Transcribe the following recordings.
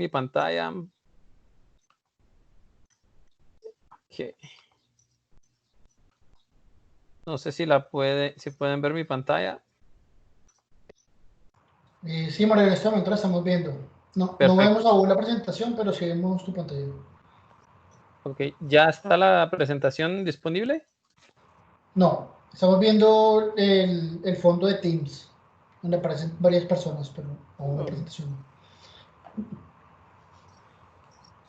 mi pantalla. Okay. No sé si pueden ver mi pantalla. Sí, María, en este momento la estamos viendo. No Perfecto. vemos aún la presentación, pero sí vemos tu pantalla. Ok, ¿ya está la presentación disponible? No, estamos viendo el fondo de Teams, donde aparecen varias personas, pero aún la Oh, presentación no.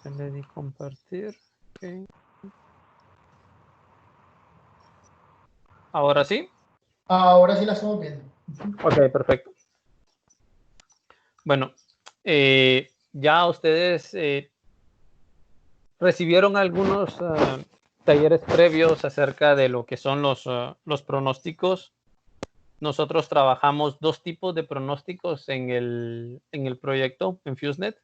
ya le di compartir. Okay. Ahora sí. Ahora sí la estamos viendo. Ok, perfecto. Bueno, ya ustedes recibieron algunos talleres previos acerca de lo que son los pronósticos. Nosotros trabajamos dos tipos de pronósticos en el proyecto, en FuseNet.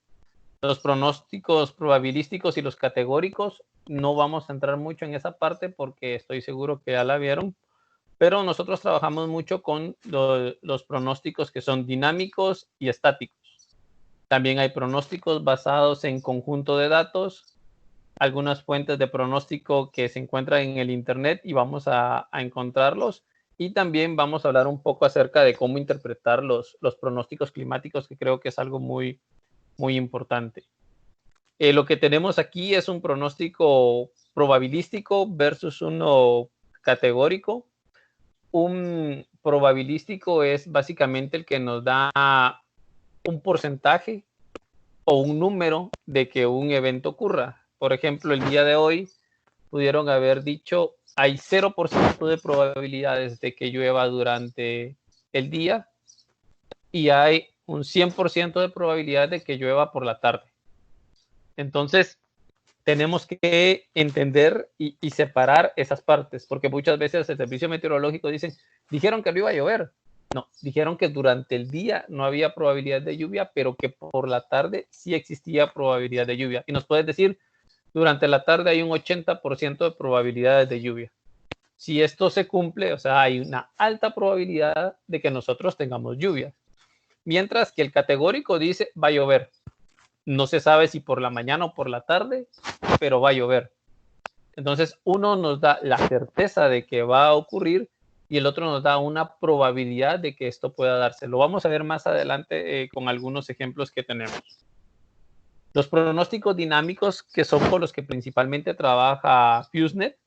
Los pronósticos probabilísticos y los categóricos. No vamos a entrar mucho en esa parte porque estoy seguro que ya la vieron. Pero nosotros trabajamos mucho con los pronósticos que son dinámicos y estáticos. También hay pronósticos basados en conjunto de datos, algunas fuentes de pronóstico que se encuentran en el internet y vamos a encontrarlos. Y también vamos a hablar un poco acerca de cómo interpretar los pronósticos climáticos, que creo que es algo muy, muy importante. Lo que tenemos aquí es un pronóstico probabilístico versus uno categórico. Un probabilístico es básicamente el que nos da un porcentaje o un número de que un evento ocurra. Por ejemplo, el día de hoy pudieron haber dicho hay 0% de probabilidades de que llueva durante el día y hay un 100% de probabilidad de que llueva por la tarde. Entonces, tenemos que entender y separar esas partes, porque muchas veces el servicio meteorológico dijeron que no iba a llover. No, dijeron que durante el día no había probabilidad de lluvia, pero que por la tarde sí existía probabilidad de lluvia. Y nos puedes decir, durante la tarde hay un 80% de probabilidades de lluvia. Si esto se cumple, o sea, hay una alta probabilidad de que nosotros tengamos lluvia. Mientras que el categórico dice va a llover. No se sabe si por la mañana o por la tarde, pero va a llover. Entonces, uno nos da la certeza de que va a ocurrir y el otro nos da una probabilidad de que esto pueda darse. Lo vamos a ver más adelante con algunos ejemplos que tenemos. Los pronósticos dinámicos, que son con los que principalmente trabaja FuseNet,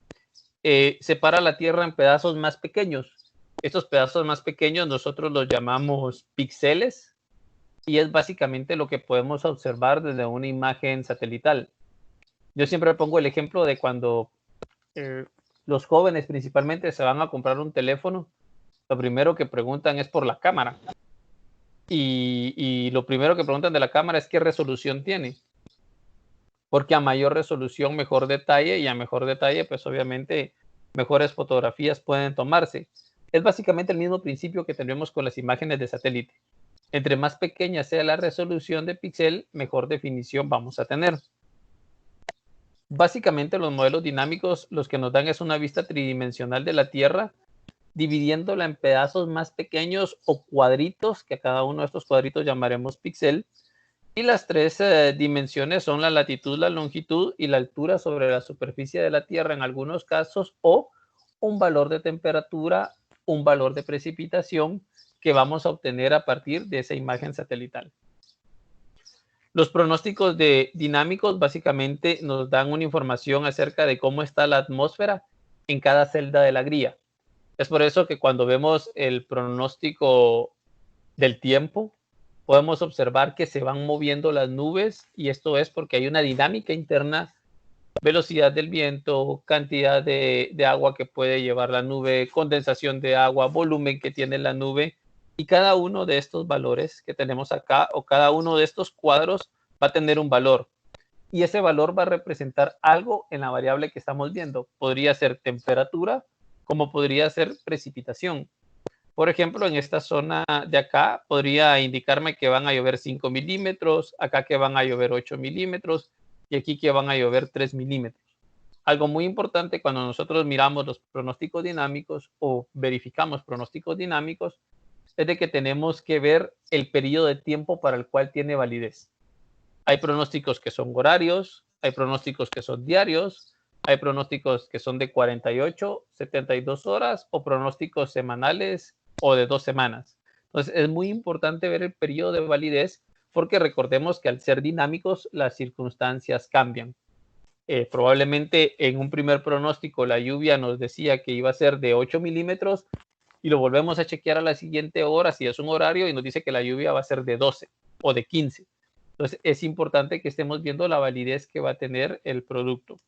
separa la Tierra en pedazos más pequeños. Estos pedazos más pequeños nosotros los llamamos píxeles y es básicamente lo que podemos observar desde una imagen satelital. Yo siempre pongo el ejemplo de cuando los jóvenes principalmente se van a comprar un teléfono, lo primero que preguntan es por la cámara. Y lo primero que preguntan de la cámara es qué resolución tiene. Porque a mayor resolución, mejor detalle, y a mejor detalle, pues obviamente mejores fotografías pueden tomarse. Es básicamente el mismo principio que tenemos con las imágenes de satélite. Entre más pequeña sea la resolución de píxel, mejor definición vamos a tener. Básicamente los modelos dinámicos los que nos dan es una vista tridimensional de la Tierra, dividiéndola en pedazos más pequeños o cuadritos, que a cada uno de estos cuadritos llamaremos píxel. Y las tres dimensiones son la latitud, la longitud y la altura sobre la superficie de la Tierra en algunos casos, o un valor de temperatura, un valor de precipitación que vamos a obtener a partir de esa imagen satelital. Los pronósticos dinámicos básicamente nos dan una información acerca de cómo está la atmósfera en cada celda de la grilla. Es por eso que cuando vemos el pronóstico del tiempo, podemos observar que se van moviendo las nubes y esto es porque hay una dinámica interna, velocidad del viento, cantidad de agua que puede llevar la nube, condensación de agua, volumen que tiene la nube y cada uno de estos valores que tenemos acá o cada uno de estos cuadros va a tener un valor y ese valor va a representar algo en la variable que estamos viendo. Podría ser temperatura, como podría ser precipitación. Por ejemplo, en esta zona de acá podría indicarme que van a llover 5 milímetros, acá que van a llover 8 milímetros y aquí que van a llover 3 milímetros. Algo muy importante cuando nosotros miramos los pronósticos dinámicos o verificamos pronósticos dinámicos es de que tenemos que ver el periodo de tiempo para el cual tiene validez. Hay pronósticos que son horarios, hay pronósticos que son diarios, hay pronósticos que son de 48, 72 horas o pronósticos semanales o de 2 semanas. Entonces, es muy importante ver el periodo de validez porque recordemos que al ser dinámicos, las circunstancias cambian. Probablemente en un primer pronóstico la lluvia nos decía que iba a ser de 8 milímetros y lo volvemos a chequear a la siguiente hora si es un horario y nos dice que la lluvia va a ser de 12 o de 15. Entonces es importante que estemos viendo la validez que va a tener el producto.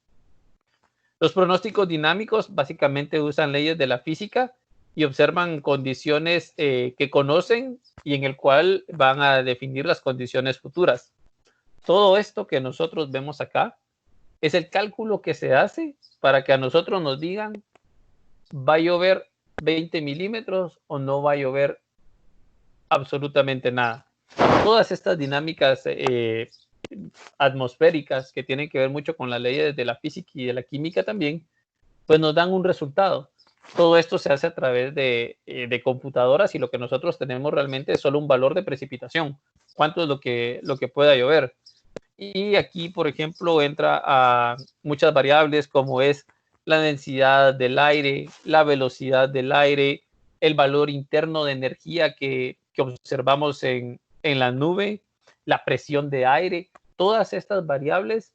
Los pronósticos dinámicos básicamente usan leyes de la física y observan condiciones que conocen y en el cual van a definir las condiciones futuras. Todo esto que nosotros vemos acá es el cálculo que se hace para que a nosotros nos digan va a llover 20 milímetros o no va a llover absolutamente nada. Todas estas dinámicas atmosféricas que tienen que ver mucho con las leyes de la física y de la química también, pues nos dan un resultado. Todo esto se hace a través de computadoras y lo que nosotros tenemos realmente es solo un valor de precipitación. ¿Cuánto es lo que pueda llover? Y aquí, por ejemplo, entra a muchas variables como es la densidad del aire, la velocidad del aire, el valor interno de energía que observamos en la nube, la presión de aire. Todas estas variables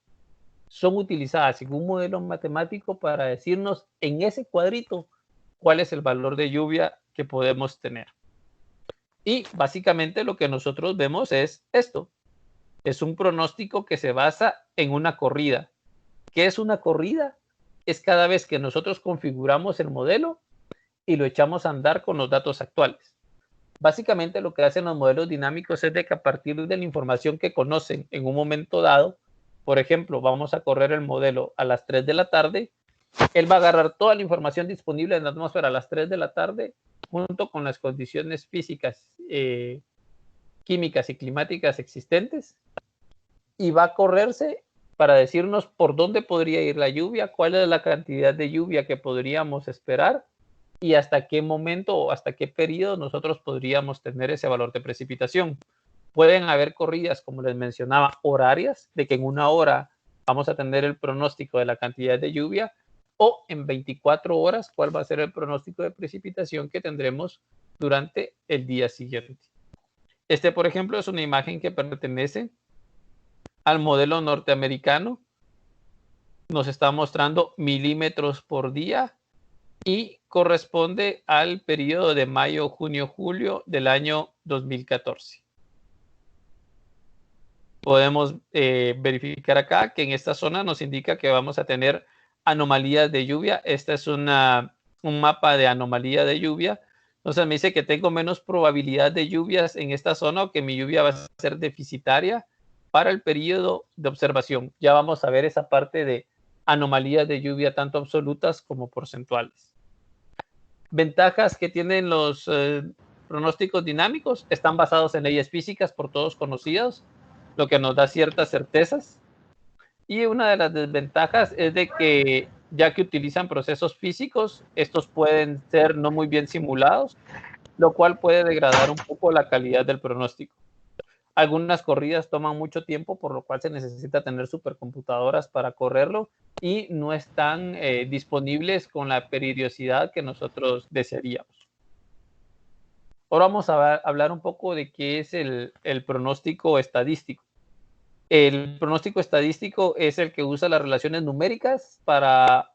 son utilizadas en un modelo matemático para decirnos en ese cuadrito cuál es el valor de lluvia que podemos tener. Y básicamente lo que nosotros vemos es esto. Es un pronóstico que se basa en una corrida. ¿Qué es una corrida? Es cada vez que nosotros configuramos el modelo y lo echamos a andar con los datos actuales. Básicamente lo que hacen los modelos dinámicos es de que a partir de la información que conocen en un momento dado, por ejemplo, vamos a correr el modelo a las 3 de la tarde, él va a agarrar toda la información disponible en la atmósfera a las 3 de la tarde junto con las condiciones físicas, químicas y climáticas existentes y va a correrse para decirnos por dónde podría ir la lluvia, cuál es la cantidad de lluvia que podríamos esperar y hasta qué momento o hasta qué periodo nosotros podríamos tener ese valor de precipitación. Pueden haber corridas, como les mencionaba, horarias, de que en una hora vamos a tener el pronóstico de la cantidad de lluvia, o en 24 horas, cuál va a ser el pronóstico de precipitación que tendremos durante el día siguiente. Este, por ejemplo, es una imagen que pertenece al modelo norteamericano. Nos está mostrando milímetros por día y corresponde al periodo de mayo, junio, julio del año 2014. Podemos verificar acá que en esta zona nos indica que vamos a tener anomalías de lluvia. Esta es un mapa de anomalía de lluvia. Entonces me dice que tengo menos probabilidad de lluvias en esta zona o que mi lluvia va a ser deficitaria para el periodo de observación. Ya vamos a ver esa parte de anomalías de lluvia tanto absolutas como porcentuales. Ventajas que tienen los pronósticos dinámicos están basados en leyes físicas por todos conocidas, lo que nos da ciertas certezas. Y una de las desventajas es de que ya que utilizan procesos físicos, estos pueden ser no muy bien simulados, lo cual puede degradar un poco la calidad del pronóstico. Algunas corridas toman mucho tiempo, por lo cual se necesita tener supercomputadoras para correrlo y no están disponibles con la periodicidad que nosotros desearíamos. Ahora vamos a hablar un poco de qué es el pronóstico estadístico. El pronóstico estadístico es el que usa las relaciones numéricas para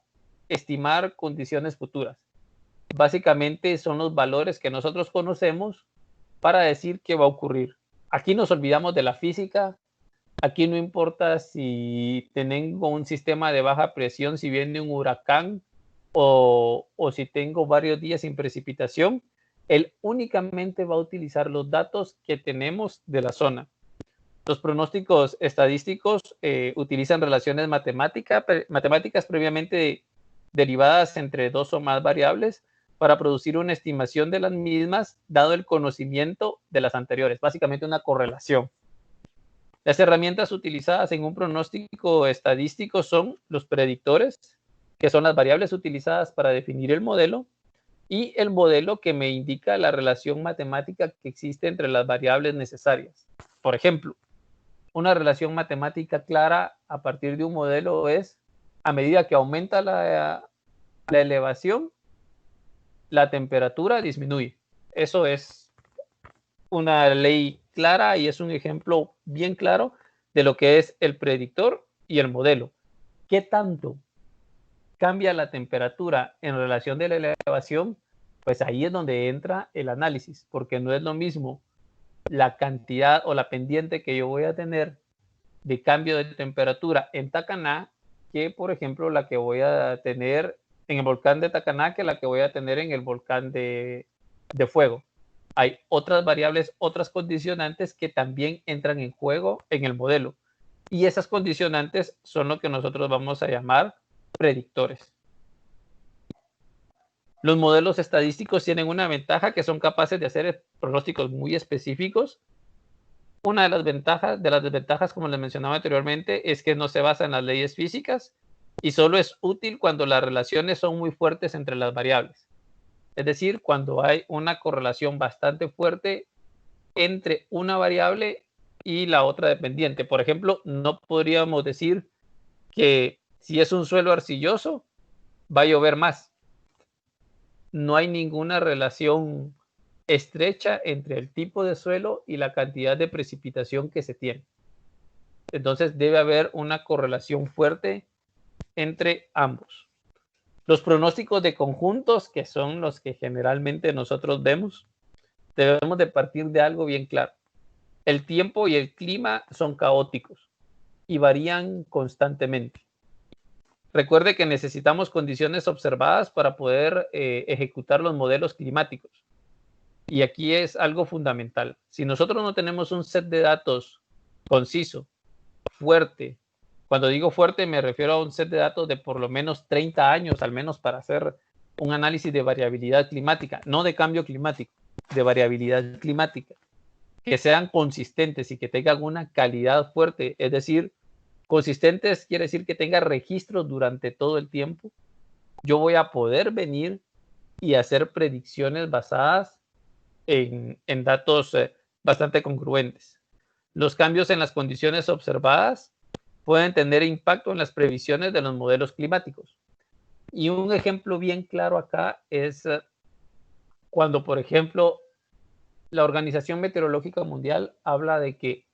estimar condiciones futuras. Básicamente son los valores que nosotros conocemos para decir qué va a ocurrir. Aquí nos olvidamos de la física. Aquí no importa si tengo un sistema de baja presión, si viene un huracán o si tengo varios días sin precipitación. Él únicamente va a utilizar los datos que tenemos de la zona. Los pronósticos estadísticos utilizan relaciones matemáticas previamente derivadas entre dos o más variables para producir una estimación de las mismas dado el conocimiento de las anteriores, básicamente una correlación. Las herramientas utilizadas en un pronóstico estadístico son los predictores, que son las variables utilizadas para definir el modelo, y el modelo que me indica la relación matemática que existe entre las variables necesarias. Por ejemplo, Una relación matemática clara a partir de un modelo es, a medida que aumenta la elevación, la temperatura disminuye. Eso es una ley clara y es un ejemplo bien claro de lo que es el predictor y el modelo. ¿Qué tanto cambia la temperatura en relación de la elevación? Pues ahí es donde entra el análisis, porque no es lo mismo la cantidad o la pendiente que yo voy a tener de cambio de temperatura en Tacaná que, por ejemplo, la que voy a tener en el volcán de Tacaná que la que voy a tener en el volcán de Fuego. Hay otras variables, otras condicionantes que también entran en juego en el modelo. Y esas condicionantes son lo que nosotros vamos a llamar predictores. Los modelos estadísticos tienen una ventaja que son capaces de hacer pronósticos muy específicos. Una de las desventajas, como les mencionaba anteriormente, es que no se basa en las leyes físicas y solo es útil cuando las relaciones son muy fuertes entre las variables. Es decir, cuando hay una correlación bastante fuerte entre una variable y la otra dependiente. Por ejemplo, no podríamos decir que si es un suelo arcilloso, va a llover más. No hay ninguna relación estrecha entre el tipo de suelo y la cantidad de precipitación que se tiene. Entonces debe haber una correlación fuerte entre ambos. Los pronósticos de conjuntos, que son los que generalmente nosotros vemos, debemos de partir de algo bien claro. El tiempo y el clima son caóticos y varían constantemente. Recuerde que necesitamos condiciones observadas para poder ejecutar los modelos climáticos. Y aquí es algo fundamental. Si nosotros no tenemos un set de datos conciso, fuerte, cuando digo fuerte me refiero a un set de datos de por lo menos 30 años, al menos para hacer un análisis de variabilidad climática, no de cambio climático, de variabilidad climática, que sean consistentes y que tengan una calidad fuerte, es decir, consistentes quiere decir que tenga registros durante todo el tiempo. Yo voy a poder venir y hacer predicciones basadas en datos bastante congruentes. Los cambios en las condiciones observadas pueden tener impacto en las previsiones de los modelos climáticos. Y un ejemplo bien claro acá es cuando, por ejemplo, la Organización Meteorológica Mundial habla de que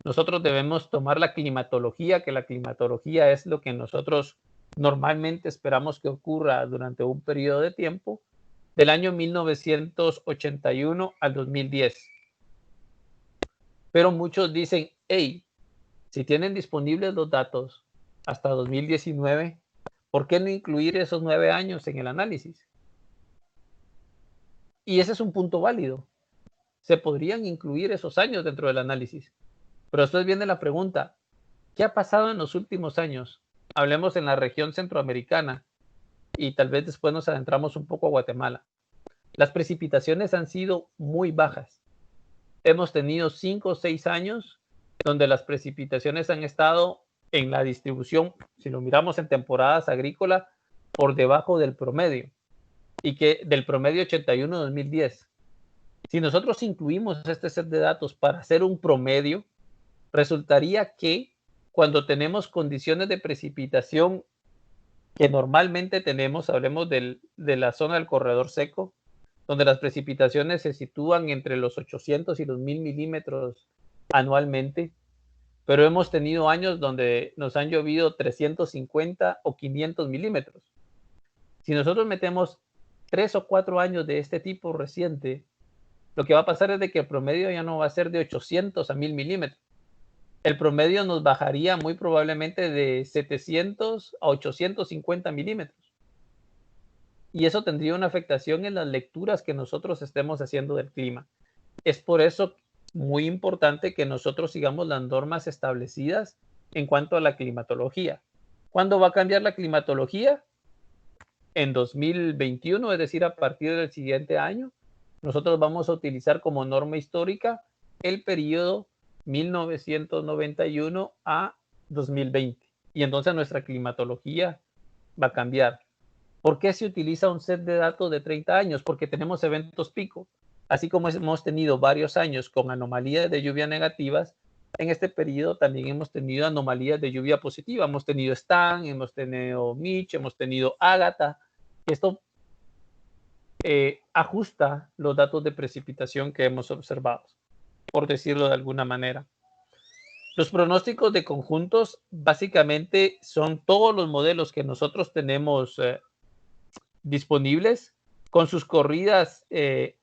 nosotros debemos tomar la climatología, que la climatología es lo que nosotros normalmente esperamos que ocurra durante un periodo de tiempo, del año 1981 al 2010. Pero muchos dicen, hey, si tienen disponibles los datos hasta 2019, ¿por qué no incluir esos 9 años en el análisis? Y ese es un punto válido. Se podrían incluir esos años dentro del análisis. Pero después viene la pregunta, ¿qué ha pasado en los últimos años? Hablemos en la región centroamericana y tal vez después nos adentramos un poco a Guatemala. Las precipitaciones han sido muy bajas. Hemos tenido 5 o 6 años donde las precipitaciones han estado en la distribución, si lo miramos en temporadas agrícolas, por debajo del promedio, y que del promedio 81-2010. Si nosotros incluimos este set de datos para hacer un promedio, resultaría que cuando tenemos condiciones de precipitación que normalmente tenemos, hablemos de la zona del corredor seco, donde las precipitaciones se sitúan entre los 800 y los 1000 milímetros anualmente, pero hemos tenido años donde nos han llovido 350 o 500 milímetros. Si nosotros metemos 3 o 4 años de este tipo reciente, lo que va a pasar es de que el promedio ya no va a ser de 800 a 1000 milímetros. El promedio nos bajaría muy probablemente de 700 a 850 milímetros. Y eso tendría una afectación en las lecturas que nosotros estemos haciendo del clima. Es por eso muy importante que nosotros sigamos las normas establecidas en cuanto a la climatología. ¿Cuándo va a cambiar la climatología? En 2021, es decir, a partir del siguiente año, nosotros vamos a utilizar como norma histórica el periodo 1991 a 2020. Y entonces nuestra climatología va a cambiar. ¿Por qué se utiliza un set de datos de 30 años? Porque tenemos eventos pico. Así como hemos tenido varios años con anomalías de lluvia negativas, en este periodo también hemos tenido anomalías de lluvia positiva. Hemos tenido Stan, hemos tenido Mitch, hemos tenido Ágata. Esto ajusta los datos de precipitación que hemos observado, por decirlo de alguna manera. Los pronósticos de conjuntos básicamente son todos los modelos que nosotros tenemos disponibles con sus corridas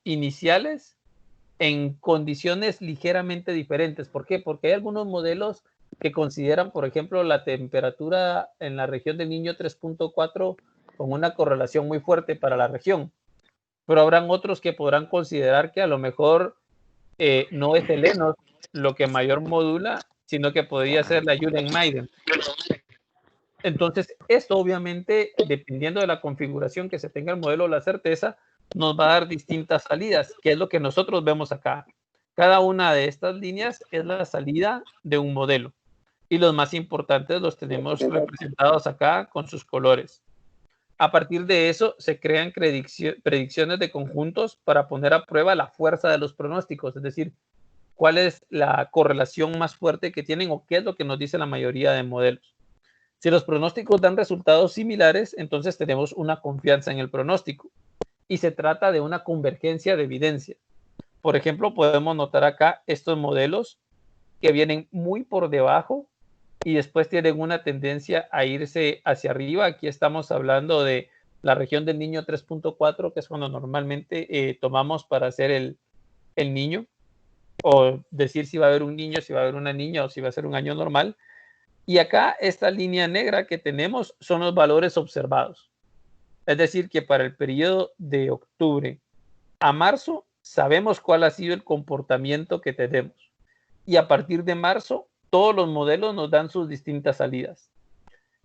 iniciales en condiciones ligeramente diferentes. ¿Por qué? Porque hay algunos modelos que consideran, por ejemplo, la temperatura en la región del Niño 3.4 con una correlación muy fuerte para la región. Pero habrán otros que podrán considerar que a lo mejor no es el ENOS lo que mayor modula, sino que podría ser la Julen-Maiden. Entonces, esto obviamente, dependiendo de la configuración que se tenga el modelo o la certeza, nos va a dar distintas salidas, que es lo que nosotros vemos acá. Cada una de estas líneas es la salida de un modelo. Y los más importantes los tenemos representados acá con sus colores. A partir de eso, se crean predicciones de conjuntos para poner a prueba la fuerza de los pronósticos, es decir, cuál es la correlación más fuerte que tienen o qué es lo que nos dice la mayoría de modelos. Si los pronósticos dan resultados similares, entonces tenemos una confianza en el pronóstico y se trata de una convergencia de evidencia. Por ejemplo, podemos notar acá estos modelos que vienen muy por debajo y después tienen una tendencia a irse hacia arriba. Aquí estamos hablando de la región del Niño 3.4, que es cuando normalmente tomamos para hacer el niño, o decir si va a haber un niño, si va a haber una niña o si va a ser un año normal. Y acá esta línea negra que tenemos son los valores observados. Es decir, que para el periodo de octubre a marzo sabemos cuál ha sido el comportamiento que tenemos. Y a partir de marzo, todos los modelos nos dan sus distintas salidas.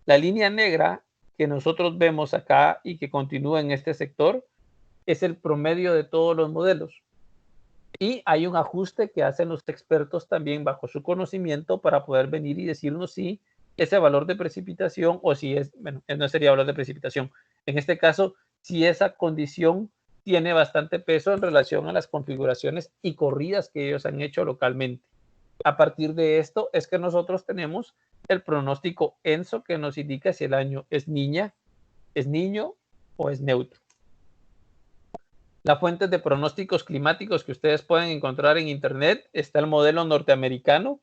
La línea negra que nosotros vemos acá y que continúa en este sector es el promedio de todos los modelos. Y hay un ajuste que hacen los expertos también bajo su conocimiento para poder venir y decirnos si ese valor de precipitación o si es, bueno, no sería valor de precipitación. En este caso, si esa condición tiene bastante peso en relación a las configuraciones y corridas que ellos han hecho localmente. A partir de esto es que nosotros tenemos el pronóstico ENSO que nos indica si el año es niña, es niño o es neutro. Las fuentes de pronósticos climáticos que ustedes pueden encontrar en internet está el modelo norteamericano,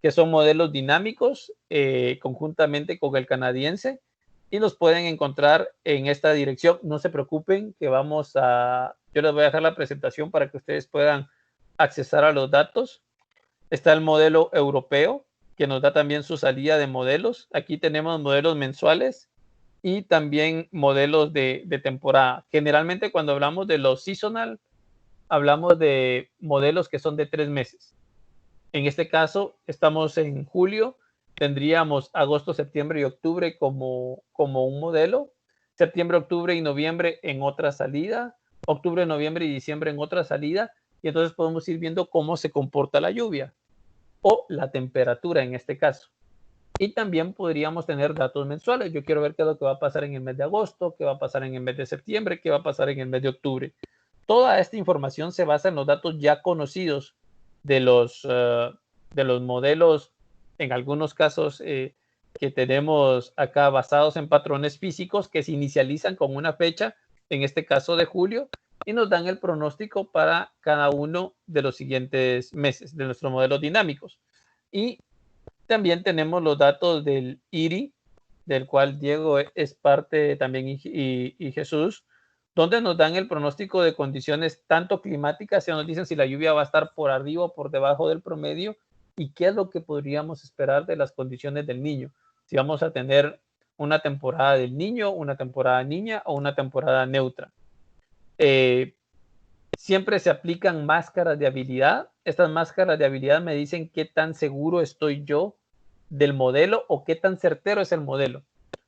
que son modelos dinámicos conjuntamente con el canadiense, y los pueden encontrar en esta dirección. No se preocupen que yo les voy a dejar la presentación para que ustedes puedan accesar a los datos. Está el modelo europeo, que nos da también su salida de modelos. Aquí tenemos modelos mensuales y también modelos de temporada. Generalmente cuando hablamos de los seasonal, hablamos de modelos que son de 3 meses. En este caso, estamos en julio, tendríamos agosto, septiembre y octubre como un modelo, septiembre, octubre y noviembre en otra salida, octubre, noviembre y diciembre en otra salida, y entonces podemos ir viendo cómo se comporta la lluvia o la temperatura en este caso. Y también podríamos tener datos mensuales. Yo quiero ver qué es lo que va a pasar en el mes de agosto, qué va a pasar en el mes de septiembre, qué va a pasar en el mes de octubre. Toda esta información se basa en los datos ya conocidos de los modelos, en algunos casos que tenemos acá basados en patrones físicos que se inicializan con una fecha, en este caso de julio, y nos dan el pronóstico para cada uno de los siguientes meses de nuestros modelos dinámicos. Y también tenemos los datos del IRI, del cual Diego es parte también y Jesús, donde nos dan el pronóstico de condiciones tanto climáticas, ya nos dicen si la lluvia va a estar por arriba o por debajo del promedio y qué es lo que podríamos esperar de las condiciones del niño. Si vamos a tener una temporada del niño, una temporada niña o una temporada neutra. Siempre se aplican máscaras de habilidad. Estas máscaras de habilidad me dicen qué tan seguro estoy yo del modelo o qué tan certero es el modelo.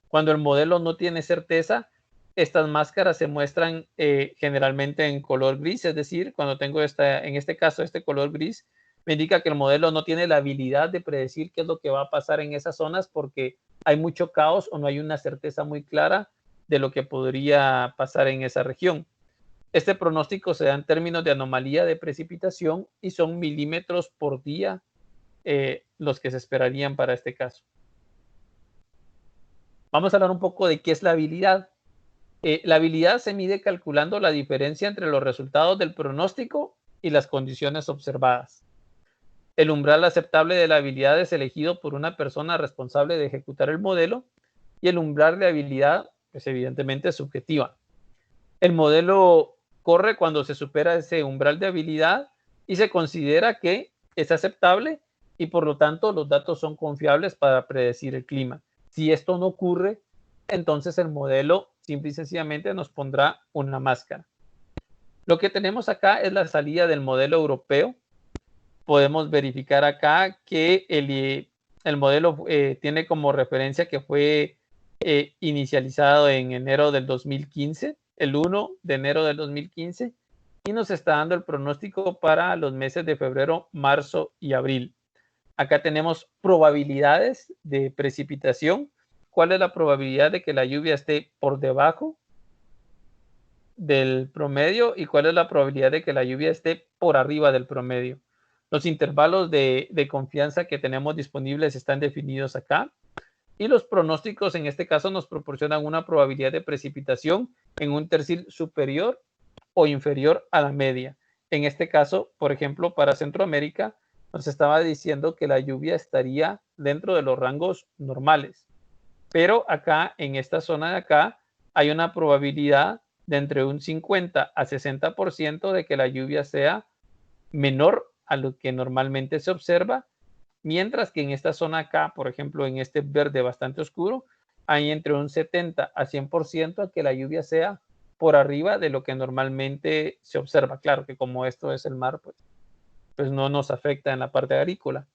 Cuando el modelo no tiene certeza, estas máscaras se muestran generalmente en color gris, es decir, cuando tengo en este caso este color gris, me indica que el modelo no tiene la habilidad de predecir qué es lo que va a pasar en esas zonas porque hay mucho caos o no hay una certeza muy clara de lo que podría pasar en esa región. Este pronóstico se da en términos de anomalía de precipitación y son milímetros por día los que se esperarían para este caso. Vamos a hablar un poco de qué es la habilidad. La habilidad se mide calculando la diferencia entre los resultados del pronóstico y las condiciones observadas. El umbral aceptable de la habilidad es elegido por una persona responsable de ejecutar el modelo y el umbral de habilidad, pues evidentemente es subjetiva. El modelo corre cuando se supera ese umbral de habilidad y se considera que es aceptable y por lo tanto los datos son confiables para predecir el clima. Si esto no ocurre, entonces el modelo simple y sencillamente nos pondrá una máscara. Lo que tenemos acá es la salida del modelo europeo. Podemos verificar acá que el modelo tiene como referencia que fue inicializado en enero del 2015, el 1 de enero del 2015, y nos está dando el pronóstico para los meses de febrero, marzo y abril. Acá tenemos probabilidades de precipitación. ¿Cuál es la probabilidad de que la lluvia esté por debajo del promedio y cuál es la probabilidad de que la lluvia esté por arriba del promedio? Los intervalos de confianza que tenemos disponibles están definidos acá y los pronósticos en este caso nos proporcionan una probabilidad de precipitación en un tercio superior o inferior a la media. En este caso, por ejemplo, para Centroamérica, nos estaba diciendo que la lluvia estaría dentro de los rangos normales. Pero acá, en esta zona de acá, hay una probabilidad de entre un 50 a 60% de que la lluvia sea menor a lo que normalmente se observa, mientras que en esta zona acá, por ejemplo, en este verde bastante oscuro, hay entre un 70 a 100% a que la lluvia sea por arriba de lo que normalmente se observa. Claro que como esto es el mar, pues no nos afecta en la parte agrícola.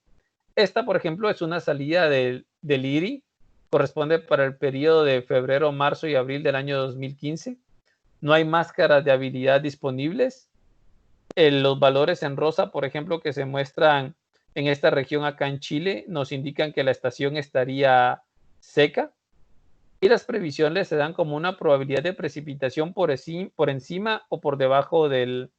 Esta, por ejemplo, es una salida del IRI, corresponde para el periodo de febrero, marzo y abril del año 2015. No hay máscaras de habilidad disponibles. Los valores en rosa, por ejemplo, que se muestran en esta región acá en Chile, nos indican que la estación estaría seca y las previsiones se dan como una probabilidad de precipitación por encima o por debajo del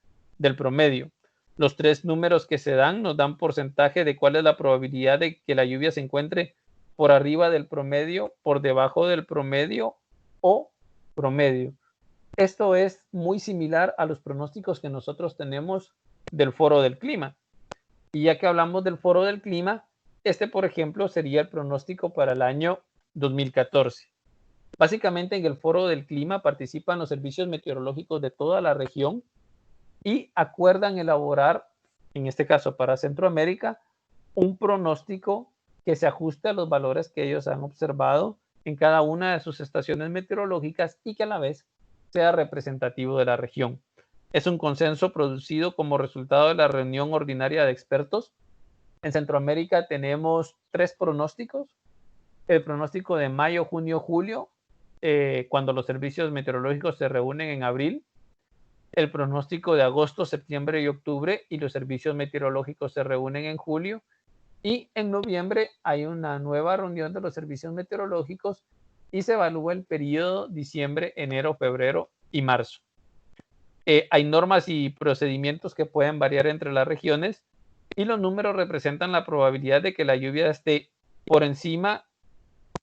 promedio. Los tres números que se dan nos dan porcentaje de cuál es la probabilidad de que la lluvia se encuentre por arriba del promedio, por debajo del promedio o promedio. Esto es muy similar a los pronósticos que nosotros tenemos del Foro del Clima. Y ya que hablamos del Foro del Clima, este, por ejemplo, sería el pronóstico para el año 2014. Básicamente en el Foro del Clima participan los servicios meteorológicos de toda la región y acuerdan elaborar, en este caso para Centroamérica, un pronóstico que se ajuste a los valores que ellos han observado en cada una de sus estaciones meteorológicas y que a la vez sea representativo de la región. Es un consenso producido como resultado de la reunión ordinaria de expertos. En Centroamérica tenemos 3 pronósticos. El pronóstico de mayo, junio, julio, cuando los servicios meteorológicos se reúnen en abril. El pronóstico de agosto, septiembre y octubre y los servicios meteorológicos se reúnen en julio. Y en noviembre hay una nueva reunión de los servicios meteorológicos y se evalúa el periodo diciembre, enero, febrero y marzo. Hay normas y procedimientos que pueden variar entre las regiones y los números representan la probabilidad de que la lluvia esté por encima,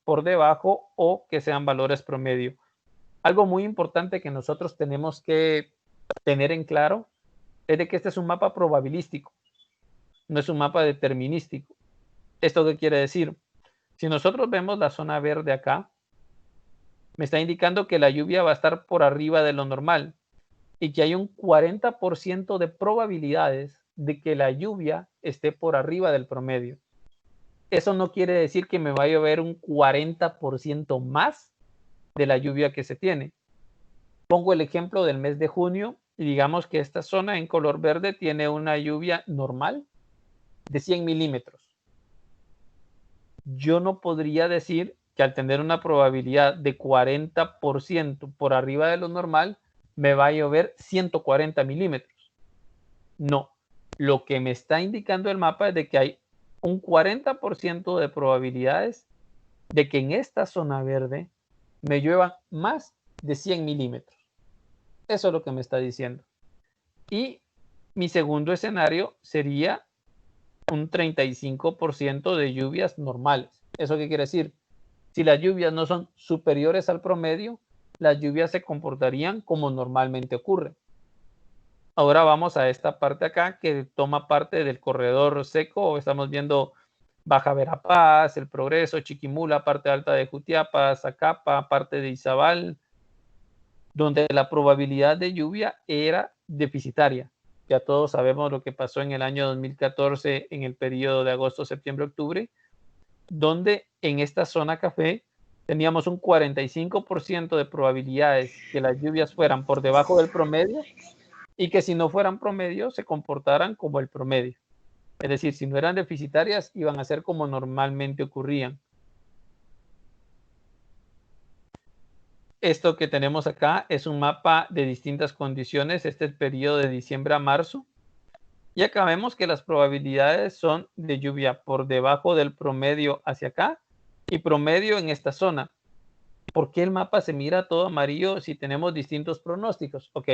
por debajo o que sean valores promedio. Algo muy importante que nosotros tenemos que tener en claro es de que este es un mapa probabilístico, no es un mapa determinístico. ¿Esto qué quiere decir? Si nosotros vemos la zona verde acá, me está indicando que la lluvia va a estar por arriba de lo normal y que hay un 40% de probabilidades de que la lluvia esté por arriba del promedio. Eso no quiere decir que me va a llover un 40% más de la lluvia que se tiene. Pongo el ejemplo del mes de junio y digamos que esta zona en color verde tiene una lluvia normal de 100 milímetros. Yo no podría decir que al tener una probabilidad de 40% por arriba de lo normal, me va a llover 140 milímetros. No, lo que me está indicando el mapa es de que hay un 40% de probabilidades de que en esta zona verde me lluevan más de 100 milímetros. Eso es lo que me está diciendo. Y mi segundo escenario sería un 35% de lluvias normales. ¿Eso qué quiere decir? Si las lluvias no son superiores al promedio, las lluvias se comportarían como normalmente ocurre. Ahora vamos a esta parte acá que toma parte del corredor seco. Estamos viendo Baja Verapaz, El Progreso, Chiquimula, parte alta de Jutiapa, Zacapa, parte de Izabal, donde la probabilidad de lluvia era deficitaria. Ya todos sabemos lo que pasó en el año 2014 en el periodo de agosto, septiembre, octubre, donde en esta zona café teníamos un 45% de probabilidades que las lluvias fueran por debajo del promedio y que si no fueran promedio se comportaran como el promedio. Es decir, si no eran deficitarias, iban a ser como normalmente ocurrían. Esto que tenemos acá es un mapa de distintas condiciones. Este es el periodo de diciembre a marzo. Y acá vemos que las probabilidades son de lluvia por debajo del promedio hacia acá y promedio en esta zona. ¿Por qué el mapa se mira todo amarillo si tenemos distintos pronósticos? Ok.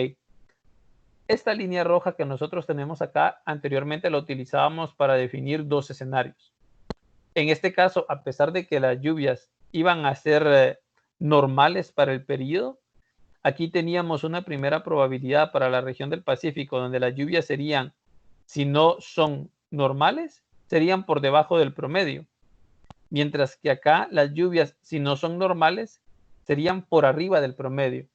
Esta línea roja que nosotros tenemos acá, anteriormente la utilizábamos para definir dos escenarios. En este caso, a pesar de que las lluvias iban a ser normales para el periodo, aquí teníamos una primera probabilidad para la región del Pacífico, donde las lluvias serían, si no son normales, serían por debajo del promedio. Mientras que acá las lluvias, si no son normales, serían por arriba del promedio.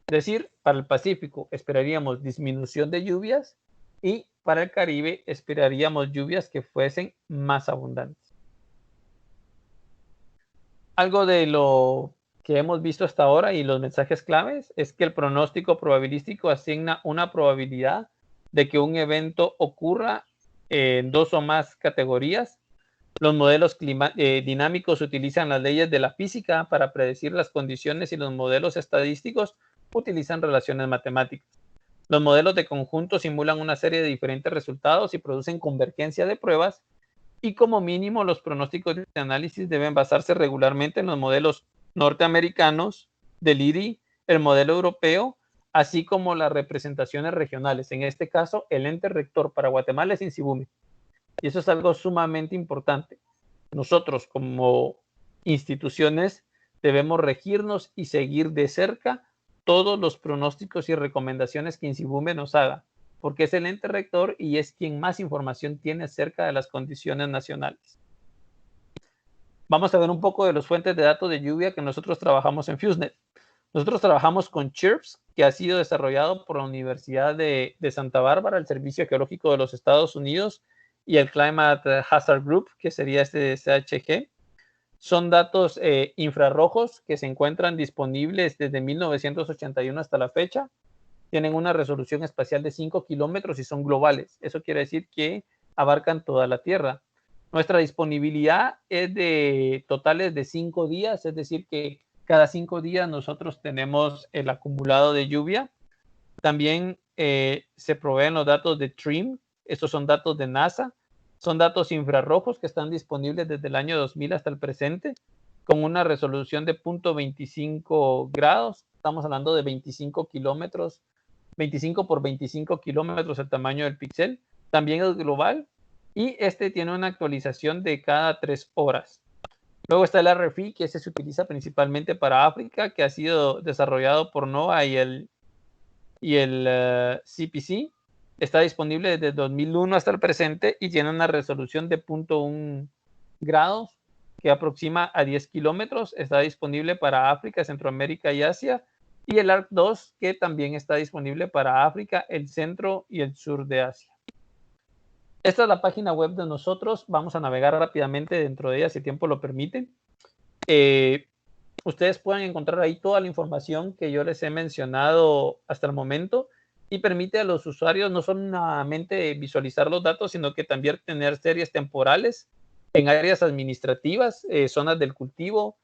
Es decir, para el Pacífico esperaríamos disminución de lluvias y para el Caribe esperaríamos lluvias que fuesen más abundantes. Algo de lo que hemos visto hasta ahora y los mensajes claves es que el pronóstico probabilístico asigna una probabilidad de que un evento ocurra en dos o más categorías. Los modelos dinámicos utilizan las leyes de la física para predecir las condiciones y los modelos estadísticos utilizan relaciones matemáticas. Los modelos de conjunto simulan una serie de diferentes resultados y producen convergencia de pruebas y como mínimo los pronósticos de análisis deben basarse regularmente en los modelos norteamericanos del IRI, el modelo europeo, así como las representaciones regionales. En este caso, el ente rector para Guatemala es INSIBUME. Y eso es algo sumamente importante. Nosotros como instituciones debemos regirnos y seguir de cerca todos los pronósticos y recomendaciones que INSIBUME nos haga, porque es el ente rector y es quien más información tiene acerca de las condiciones nacionales. Vamos a ver un poco de las fuentes de datos de lluvia que nosotros trabajamos en FuseNet. Nosotros trabajamos con CHIRPS, que ha sido desarrollado por la Universidad de Santa Bárbara, el Servicio Geológico de los Estados Unidos, y el Climate Hazard Group, que sería este CHG. Son datos infrarrojos que se encuentran disponibles desde 1981 hasta la fecha. Tienen una resolución espacial de 5 kilómetros y son globales. Eso quiere decir que abarcan toda la Tierra. Nuestra disponibilidad es de totales de 5 días, es decir que cada 5 días nosotros tenemos el acumulado de lluvia. También se proveen los datos de TRMM. Estos son datos de NASA. Son datos infrarrojos que están disponibles desde el año 2000 hasta el presente, con una resolución de 0.25 grados. Estamos hablando de 25 kilómetros, 25 por 25 kilómetros el tamaño del píxel. También es global y este tiene una actualización de cada 3 horas. Luego está el RFI, que ese se utiliza principalmente para África, que ha sido desarrollado por NOAA y el CPC. Está disponible desde 2001 hasta el presente y tiene una resolución de 0.1 grados que aproxima a 10 kilómetros. Está disponible para África, Centroamérica y Asia. Y el ARC2, que también está disponible para África, el centro y el sur de Asia. Esta es la página web de nosotros. Vamos a navegar rápidamente dentro de ella si el tiempo lo permite. Ustedes pueden encontrar ahí toda la información que yo les he mencionado hasta el momento y permite a los usuarios no solamente visualizar los datos, sino que también tener series temporales en áreas administrativas, zonas del cultivo,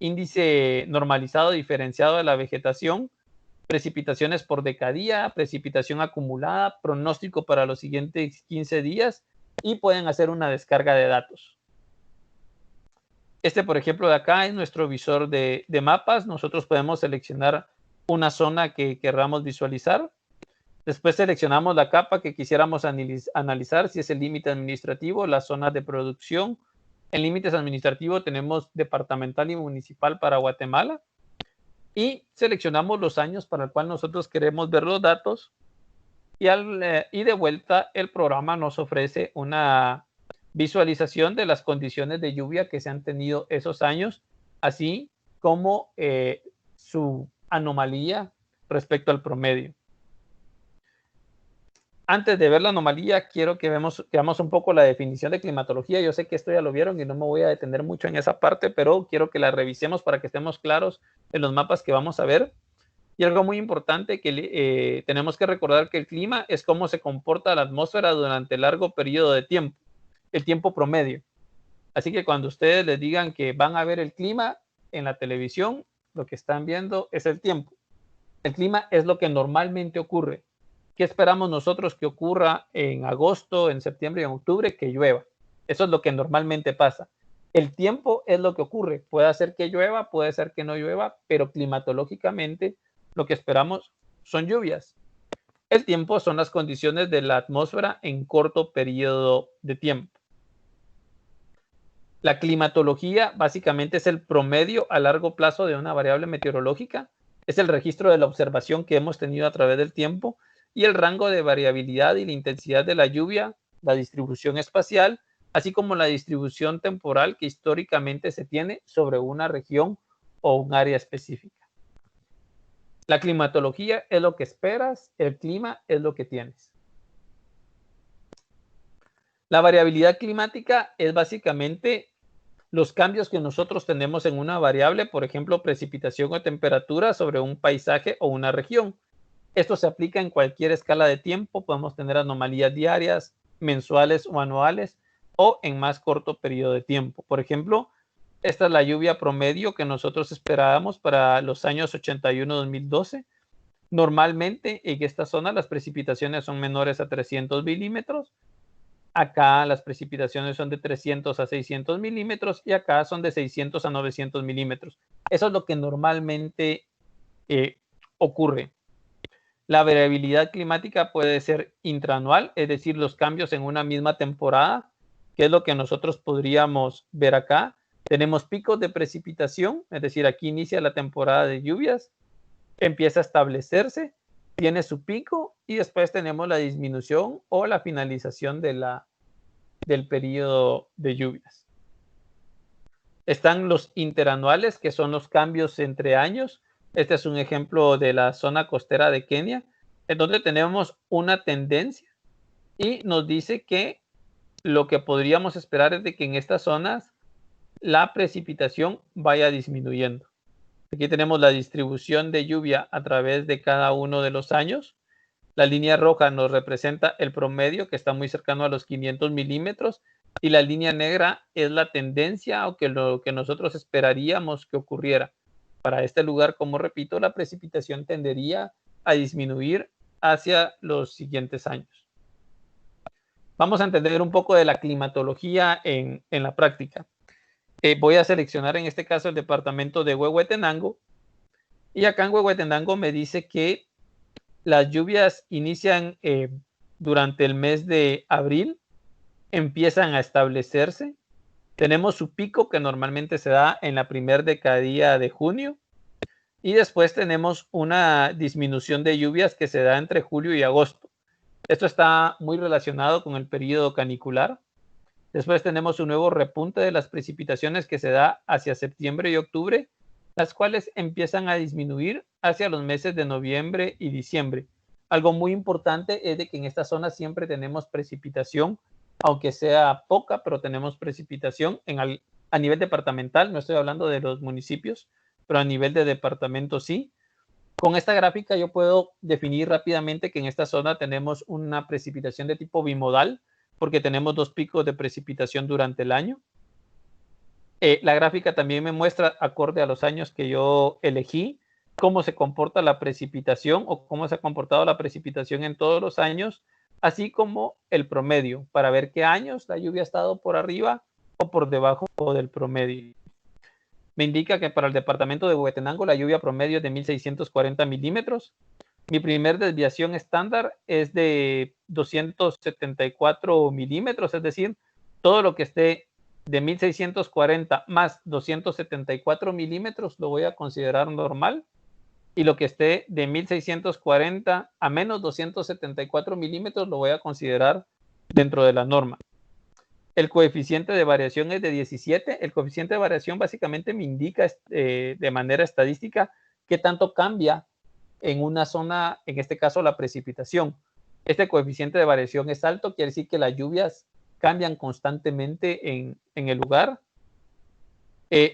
índice normalizado diferenciado de la vegetación, precipitaciones por decadía, precipitación acumulada, pronóstico para los siguientes 15 días y pueden hacer una descarga de datos. Este, por ejemplo, de acá es nuestro visor de mapas. Nosotros podemos seleccionar una zona que queramos visualizar. Después seleccionamos la capa que quisiéramos analizar, si es el límite administrativo, la zona de producción. En límites administrativos tenemos departamental y municipal para Guatemala. Y seleccionamos los años para el cual nosotros queremos ver los datos. Y de vuelta el programa nos ofrece una visualización de las condiciones de lluvia que se han tenido esos años, así como su anomalía respecto al promedio. Antes de ver la anomalía, quiero que veamos un poco la definición de climatología. Yo sé que esto ya lo vieron y no me voy a detener mucho en esa parte, pero quiero que la revisemos para que estemos claros en los mapas que vamos a ver. Y algo muy importante que tenemos que recordar que el clima es cómo se comporta la atmósfera durante largo periodo de tiempo, el tiempo promedio. Así que cuando ustedes les digan que van a ver el clima en la televisión, lo que están viendo es el tiempo. El clima es lo que normalmente ocurre. ¿Qué esperamos nosotros que ocurra en agosto, en septiembre y en octubre? Que llueva. Eso es lo que normalmente pasa. El tiempo es lo que ocurre. Puede ser que llueva, puede ser que no llueva, pero climatológicamente lo que esperamos son lluvias. El tiempo son las condiciones de la atmósfera en corto periodo de tiempo. La climatología básicamente es el promedio a largo plazo de una variable meteorológica. Es el registro de la observación que hemos tenido a través del tiempo y el rango de variabilidad y la intensidad de la lluvia, la distribución espacial, así como la distribución temporal que históricamente se tiene sobre una región o un área específica. La climatología es lo que esperas, el clima es lo que tienes. La variabilidad climática es básicamente los cambios que nosotros tenemos en una variable, por ejemplo, precipitación o temperatura sobre un paisaje o una región. Esto se aplica en cualquier escala de tiempo. Podemos tener anomalías diarias, mensuales o anuales, o en más corto periodo de tiempo. Por ejemplo, esta es la lluvia promedio que nosotros esperábamos para los años 81-2012. Normalmente en esta zona las precipitaciones son menores a 300 milímetros. Acá las precipitaciones son de 300 a 600 milímetros y acá son de 600 a 900 milímetros. Eso es lo que normalmente ocurre. La variabilidad climática puede ser intraanual, es decir, los cambios en una misma temporada, que es lo que nosotros podríamos ver acá. Tenemos picos de precipitación, es decir, aquí inicia la temporada de lluvias, empieza a establecerse, tiene su pico y después tenemos la disminución o la finalización del periodo de lluvias. Están los interanuales, que son los cambios entre años. Este es un ejemplo de la zona costera de Kenia, en donde tenemos una tendencia y nos dice que lo que podríamos esperar es de que en estas zonas la precipitación vaya disminuyendo. Aquí tenemos la distribución de lluvia a través de cada uno de los años. La línea roja nos representa el promedio, que está muy cercano a los 500 milímetros, y la línea negra es la tendencia o que lo que nosotros esperaríamos que ocurriera. Para este lugar, como repito, la precipitación tendería a disminuir hacia los siguientes años. Vamos a entender un poco de la climatología en la práctica. Voy a seleccionar en este caso el departamento de Huehuetenango, y acá en Huehuetenango me dice que las lluvias inician durante el mes de abril, empiezan a establecerse. Tenemos su pico que normalmente se da en la primera decadía de junio y después tenemos una disminución de lluvias que se da entre julio y agosto. Esto está muy relacionado con el periodo canicular. Después tenemos un nuevo repunte de las precipitaciones que se da hacia septiembre y octubre, las cuales empiezan a disminuir hacia los meses de noviembre y diciembre. Algo muy importante es de que en esta zona siempre tenemos precipitación, aunque sea poca, pero tenemos precipitación a nivel departamental. No estoy hablando de los municipios, pero a nivel de departamento sí. Con esta gráfica yo puedo definir rápidamente que en esta zona tenemos una precipitación de tipo bimodal, porque tenemos dos picos de precipitación durante el año. La gráfica también me muestra, acorde a los años que yo elegí, cómo se comporta la precipitación o cómo se ha comportado la precipitación en todos los años, así como el promedio, para ver qué años la lluvia ha estado por arriba o por debajo del promedio. Me indica que para el departamento de Huehuetenango la lluvia promedio es de 1.640 milímetros. Mi primer desviación estándar es de 274 milímetros, es decir, todo lo que esté de 1640 más 274 milímetros lo voy a considerar normal, y lo que esté de 1640 a menos 274 milímetros lo voy a considerar dentro de la norma. El coeficiente de variación es de 17. El coeficiente de variación básicamente me indica de manera estadística qué tanto cambia en una zona, en este caso la precipitación. Este coeficiente de variación es alto, quiere decir que las lluvias cambian constantemente en el lugar.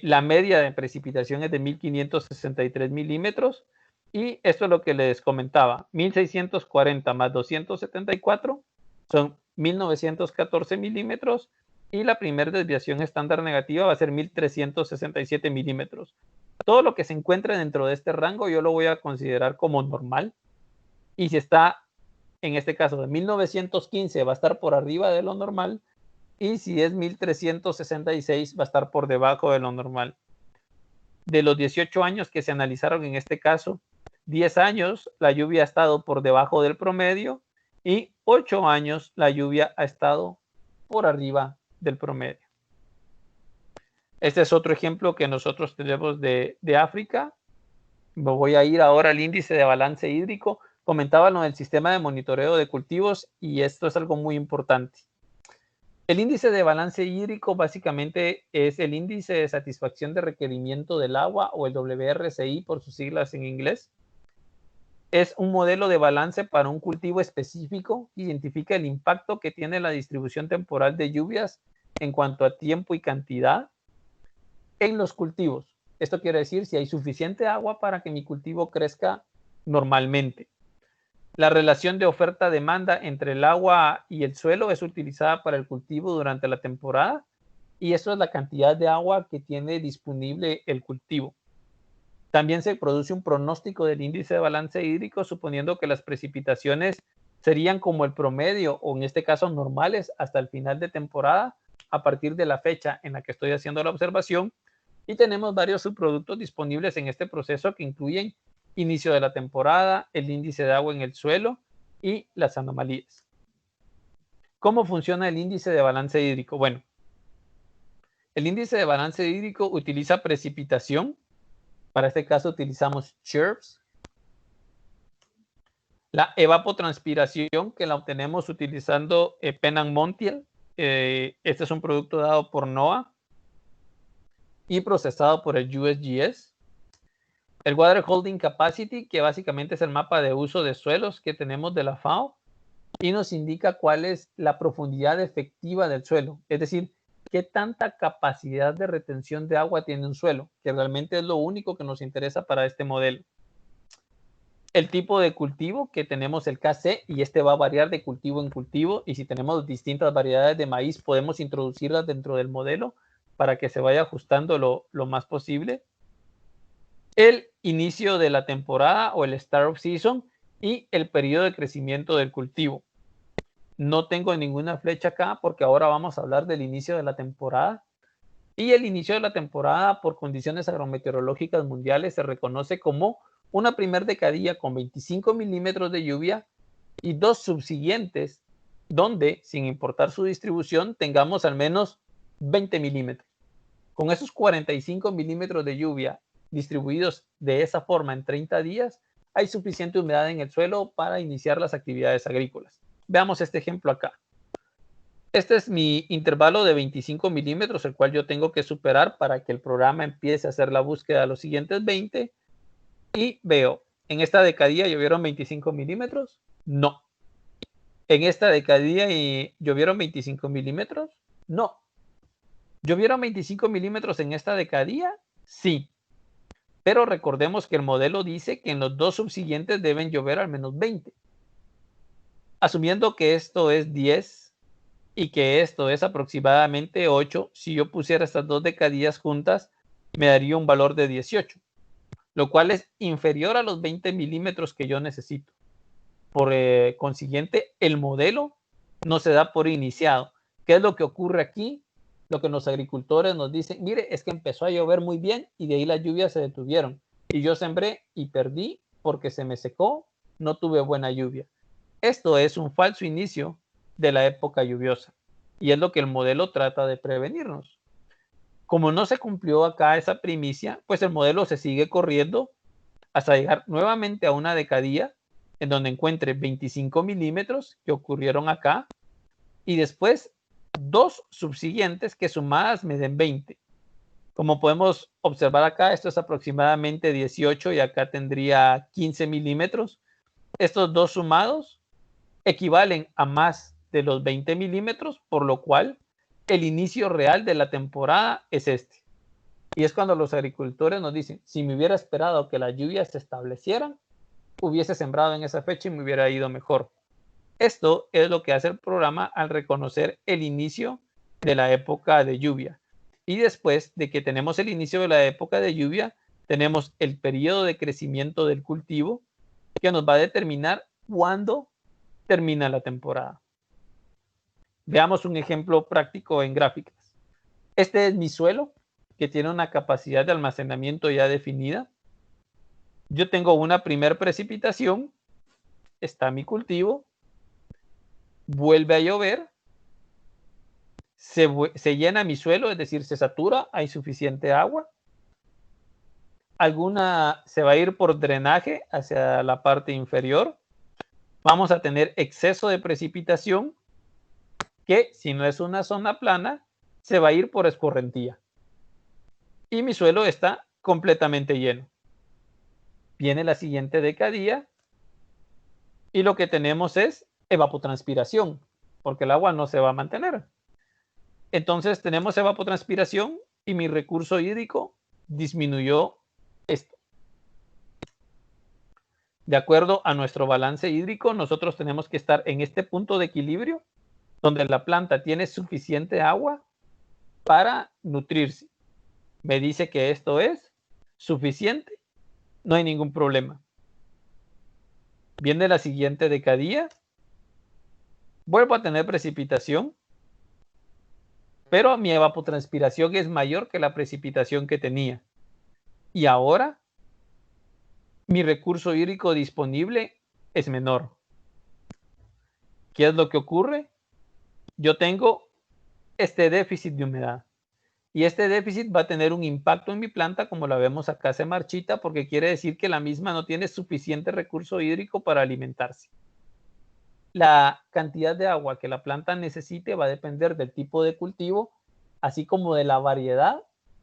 La media de precipitación es de 1563 milímetros, y esto es lo que les comentaba: 1640 más 274 son 1914 milímetros, y la primera desviación estándar negativa va a ser 1367 milímetros. Todo lo que se encuentre dentro de este rango yo lo voy a considerar como normal, y si está, en este caso, de 1915 va a estar por arriba de lo normal, y si es 1366 va a estar por debajo de lo normal. De los 18 años que se analizaron en este caso, 10 años la lluvia ha estado por debajo del promedio, y 8 años la lluvia ha estado por arriba del promedio. Este es otro ejemplo que nosotros tenemos de África. Me voy a ir ahora al índice de balance hídrico. Comentaba lo del sistema de monitoreo de cultivos, y esto es algo muy importante. El índice de balance hídrico básicamente es el índice de satisfacción de requerimiento del agua, o el WRCI por sus siglas en inglés. Es un modelo de balance para un cultivo específico. Identifica el impacto que tiene la distribución temporal de lluvias en cuanto a tiempo y cantidad en los cultivos. Esto quiere decir si hay suficiente agua para que mi cultivo crezca normalmente. La relación de oferta-demanda entre el agua y el suelo es utilizada para el cultivo durante la temporada, y eso es la cantidad de agua que tiene disponible el cultivo. También se produce un pronóstico del índice de balance hídrico, suponiendo que las precipitaciones serían como el promedio, o en este caso normales, hasta el final de temporada, a partir de la fecha en la que estoy haciendo la observación. Y tenemos varios subproductos disponibles en este proceso que incluyen inicio de la temporada, el índice de agua en el suelo y las anomalías. ¿Cómo funciona el índice de balance hídrico? Bueno, el índice de balance hídrico utiliza precipitación. Para este caso utilizamos chirps. La evapotranspiración, que la obtenemos utilizando Penn-Montiel. Este es un producto dado por NOAA y procesado por el USGS. El Water Holding Capacity, que básicamente es el mapa de uso de suelos que tenemos de la FAO, y nos indica cuál es la profundidad efectiva del suelo, es decir, qué tanta capacidad de retención de agua tiene un suelo, que realmente es lo único que nos interesa para este modelo. El tipo de cultivo, que tenemos el KC, y este va a variar de cultivo en cultivo, y si tenemos distintas variedades de maíz podemos introducirlas dentro del modelo para que se vaya ajustando lo más posible. El inicio de la temporada, o el start of season, y el periodo de crecimiento del cultivo. No tengo ninguna flecha acá porque ahora vamos a hablar del inicio de la temporada. Y el inicio de la temporada, por condiciones agrometeorológicas mundiales, se reconoce como una primer decadilla con 25 milímetros de lluvia y dos subsiguientes donde, sin importar su distribución, tengamos al menos 20 milímetros. Con esos 45 milímetros de lluvia distribuidos de esa forma en 30 días, hay suficiente humedad en el suelo para iniciar las actividades agrícolas. Veamos este ejemplo acá. Este es mi intervalo de 25 milímetros, el cual yo tengo que superar para que el programa empiece a hacer la búsqueda de los siguientes 20. Y veo, en esta decadilla llovieron 25 milímetros. No. En esta decadilla llovieron 25 milímetros. No. ¿Llovieron 25 milímetros en esta decadilla? Sí. Pero recordemos que el modelo dice que en los dos subsiguientes deben llover al menos 20. Asumiendo que esto es 10 y que esto es aproximadamente 8, si yo pusiera estas dos decadillas juntas, me daría un valor de 18, lo cual es inferior a los 20 milímetros que yo necesito. Por consiguiente, el modelo no se da por iniciado. ¿Qué es lo que ocurre aquí? Lo que los agricultores nos dicen: mire, es que empezó a llover muy bien y de ahí las lluvias se detuvieron. Y yo sembré y perdí porque se me secó no tuve buena lluvia. Esto es un falso inicio de la época lluviosa y es lo que el modelo trata de prevenirnos. Como no se cumplió acá esa primicia, pues el modelo se sigue corriendo hasta llegar nuevamente a una decadía en donde encuentre 25 milímetros que ocurrieron acá y después 2 subsiguientes que sumadas me den 20. Como podemos observar acá, esto es aproximadamente 18 y acá tendría 15 milímetros. Estos 2 sumados equivalen a más de los 20 milímetros, por lo cual el inicio real de la temporada es este. Y es cuando los agricultores nos dicen, si me hubiera esperado que las lluvias se establecieran, hubiese sembrado en esa fecha y me hubiera ido mejor. Esto es lo que hace el programa al reconocer el inicio de la época de lluvia. Y después de que tenemos el inicio de la época de lluvia, tenemos el periodo de crecimiento del cultivo que nos va a determinar cuándo termina la temporada. Veamos un ejemplo práctico en gráficas. Este es mi suelo, que tiene una capacidad de almacenamiento ya definida. Yo tengo una primer precipitación, está mi cultivo, vuelve a llover, se llena mi suelo, es decir, se satura, hay suficiente agua. Alguna se va a ir por drenaje hacia la parte inferior. Vamos a tener exceso de precipitación que, si no es una zona plana, se va a ir por escorrentía. Y mi suelo está completamente lleno. Viene la siguiente decadía y lo que tenemos es evapotranspiración, porque el agua no se va a mantener. Entonces tenemos evapotranspiración y mi recurso hídrico disminuyó esto. De acuerdo a nuestro balance hídrico, nosotros tenemos que estar en este punto de equilibrio donde la planta tiene suficiente agua para nutrirse. Me dice que esto es suficiente, no hay ningún problema. Viene la siguiente decadía, vuelvo a tener precipitación, pero mi evapotranspiración es mayor que la precipitación que tenía. Y ahora mi recurso hídrico disponible es menor. ¿Qué es lo que ocurre? Yo tengo este déficit de humedad. Y este déficit va a tener un impacto en mi planta, como la vemos acá se marchita, porque quiere decir que la misma no tiene suficiente recurso hídrico para alimentarse. La cantidad de agua que la planta necesite va a depender del tipo de cultivo, así como de la variedad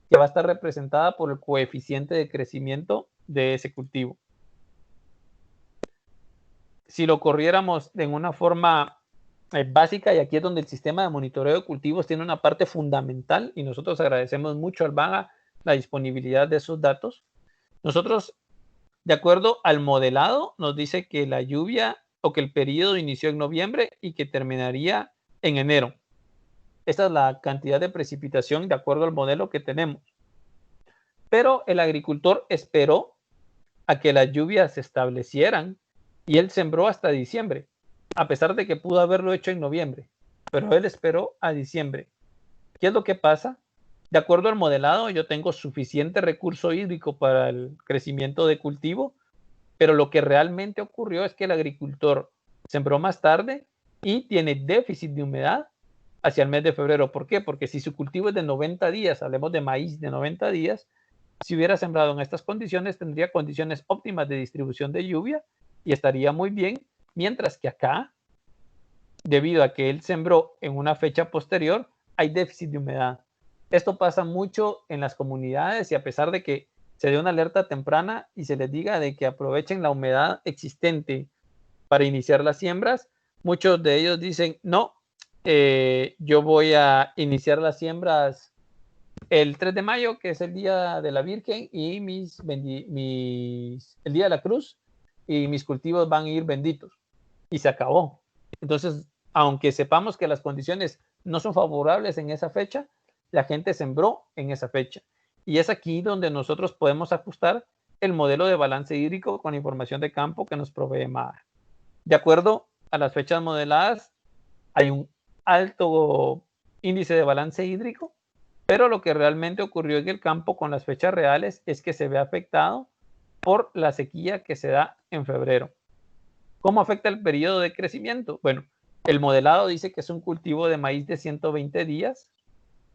que va a estar representada por el coeficiente de crecimiento de ese cultivo. Si lo corriéramos en una forma básica, y aquí es donde el sistema de monitoreo de cultivos tiene una parte fundamental y nosotros agradecemos mucho al BAGA la disponibilidad de esos datos. Nosotros, de acuerdo al modelado, nos dice que la lluvia o que el periodo inició en noviembre y que terminaría en enero. Esta es la cantidad de precipitación de acuerdo al modelo que tenemos. Pero el agricultor esperó a que las lluvias se establecieran y él sembró hasta diciembre, a pesar de que pudo haberlo hecho en noviembre, pero él esperó a diciembre. ¿Qué es lo que pasa? De acuerdo al modelado, yo tengo suficiente recurso hídrico para el crecimiento de cultivo, pero lo que realmente ocurrió es que el agricultor sembró más tarde y tiene déficit de humedad hacia el mes de febrero. ¿Por qué? Porque si su cultivo es de 90 días, hablemos de maíz de 90 días, si hubiera sembrado en estas condiciones, tendría condiciones óptimas de distribución de lluvia y estaría muy bien, mientras que acá, debido a que él sembró en una fecha posterior, hay déficit de humedad. Esto pasa mucho en las comunidades y a pesar de que se dé una alerta temprana y se les diga de que aprovechen la humedad existente para iniciar las siembras, muchos de ellos dicen, no, yo voy a iniciar las siembras el 3 de mayo, que es el día de la Virgen, y el día de la Cruz, y mis cultivos van a ir benditos. Y se acabó. Entonces, aunque sepamos que las condiciones no son favorables en esa fecha, la gente sembró en esa fecha. Y es aquí donde nosotros podemos ajustar el modelo de balance hídrico con información de campo que nos provee MAR. De acuerdo a las fechas modeladas, hay un alto índice de balance hídrico, pero lo que realmente ocurrió en el campo con las fechas reales es que se ve afectado por la sequía que se da en febrero. ¿Cómo afecta el periodo de crecimiento? Bueno, el modelado dice que es un cultivo de maíz de 120 días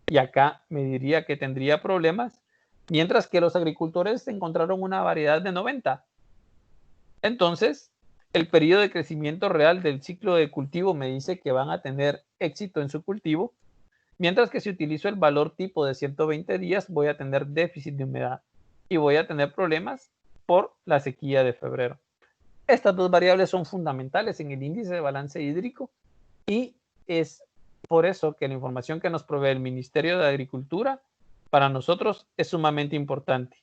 y acá me diría que tendría problemas, mientras que los agricultores encontraron una variedad de 90. Entonces, el periodo de crecimiento real del ciclo de cultivo me dice que van a tener éxito en su cultivo, mientras que si utilizo el valor tipo de 120 días voy a tener déficit de humedad y voy a tener problemas por la sequía de febrero. Estas dos variables son fundamentales en el índice de balance hídrico y es por eso que la información que nos provee el Ministerio de Agricultura para nosotros es sumamente importante.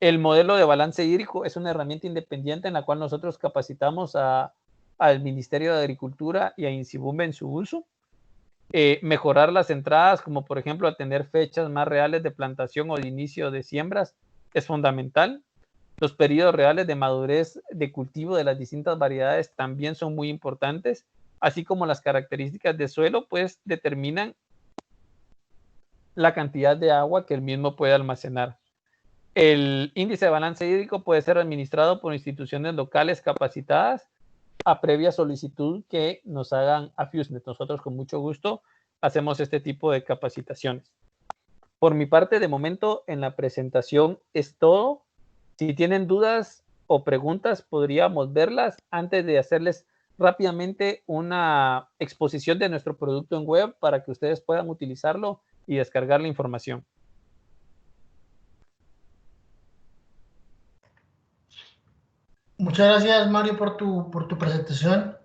El modelo de balance hídrico es una herramienta independiente en la cual nosotros capacitamos al Ministerio de Agricultura y a INSIBUMBE en su uso. Mejorar las entradas, como por ejemplo a tener fechas más reales de plantación o de inicio de siembras, es fundamental. Los periodos reales de madurez de cultivo de las distintas variedades también son muy importantes, así como las características de suelo, pues determinan la cantidad de agua que el mismo puede almacenar. El índice de balance hídrico puede ser administrado por instituciones locales capacitadas a previa solicitud que nos hagan a FuseNet. Nosotros con mucho gusto hacemos este tipo de capacitaciones. Por mi parte, de momento, en la presentación es todo. Si tienen dudas o preguntas, podríamos verlas antes de hacerles rápidamente una exposición de nuestro producto en web para que ustedes puedan utilizarlo y descargar la información. Muchas gracias, Mario, por tu presentación.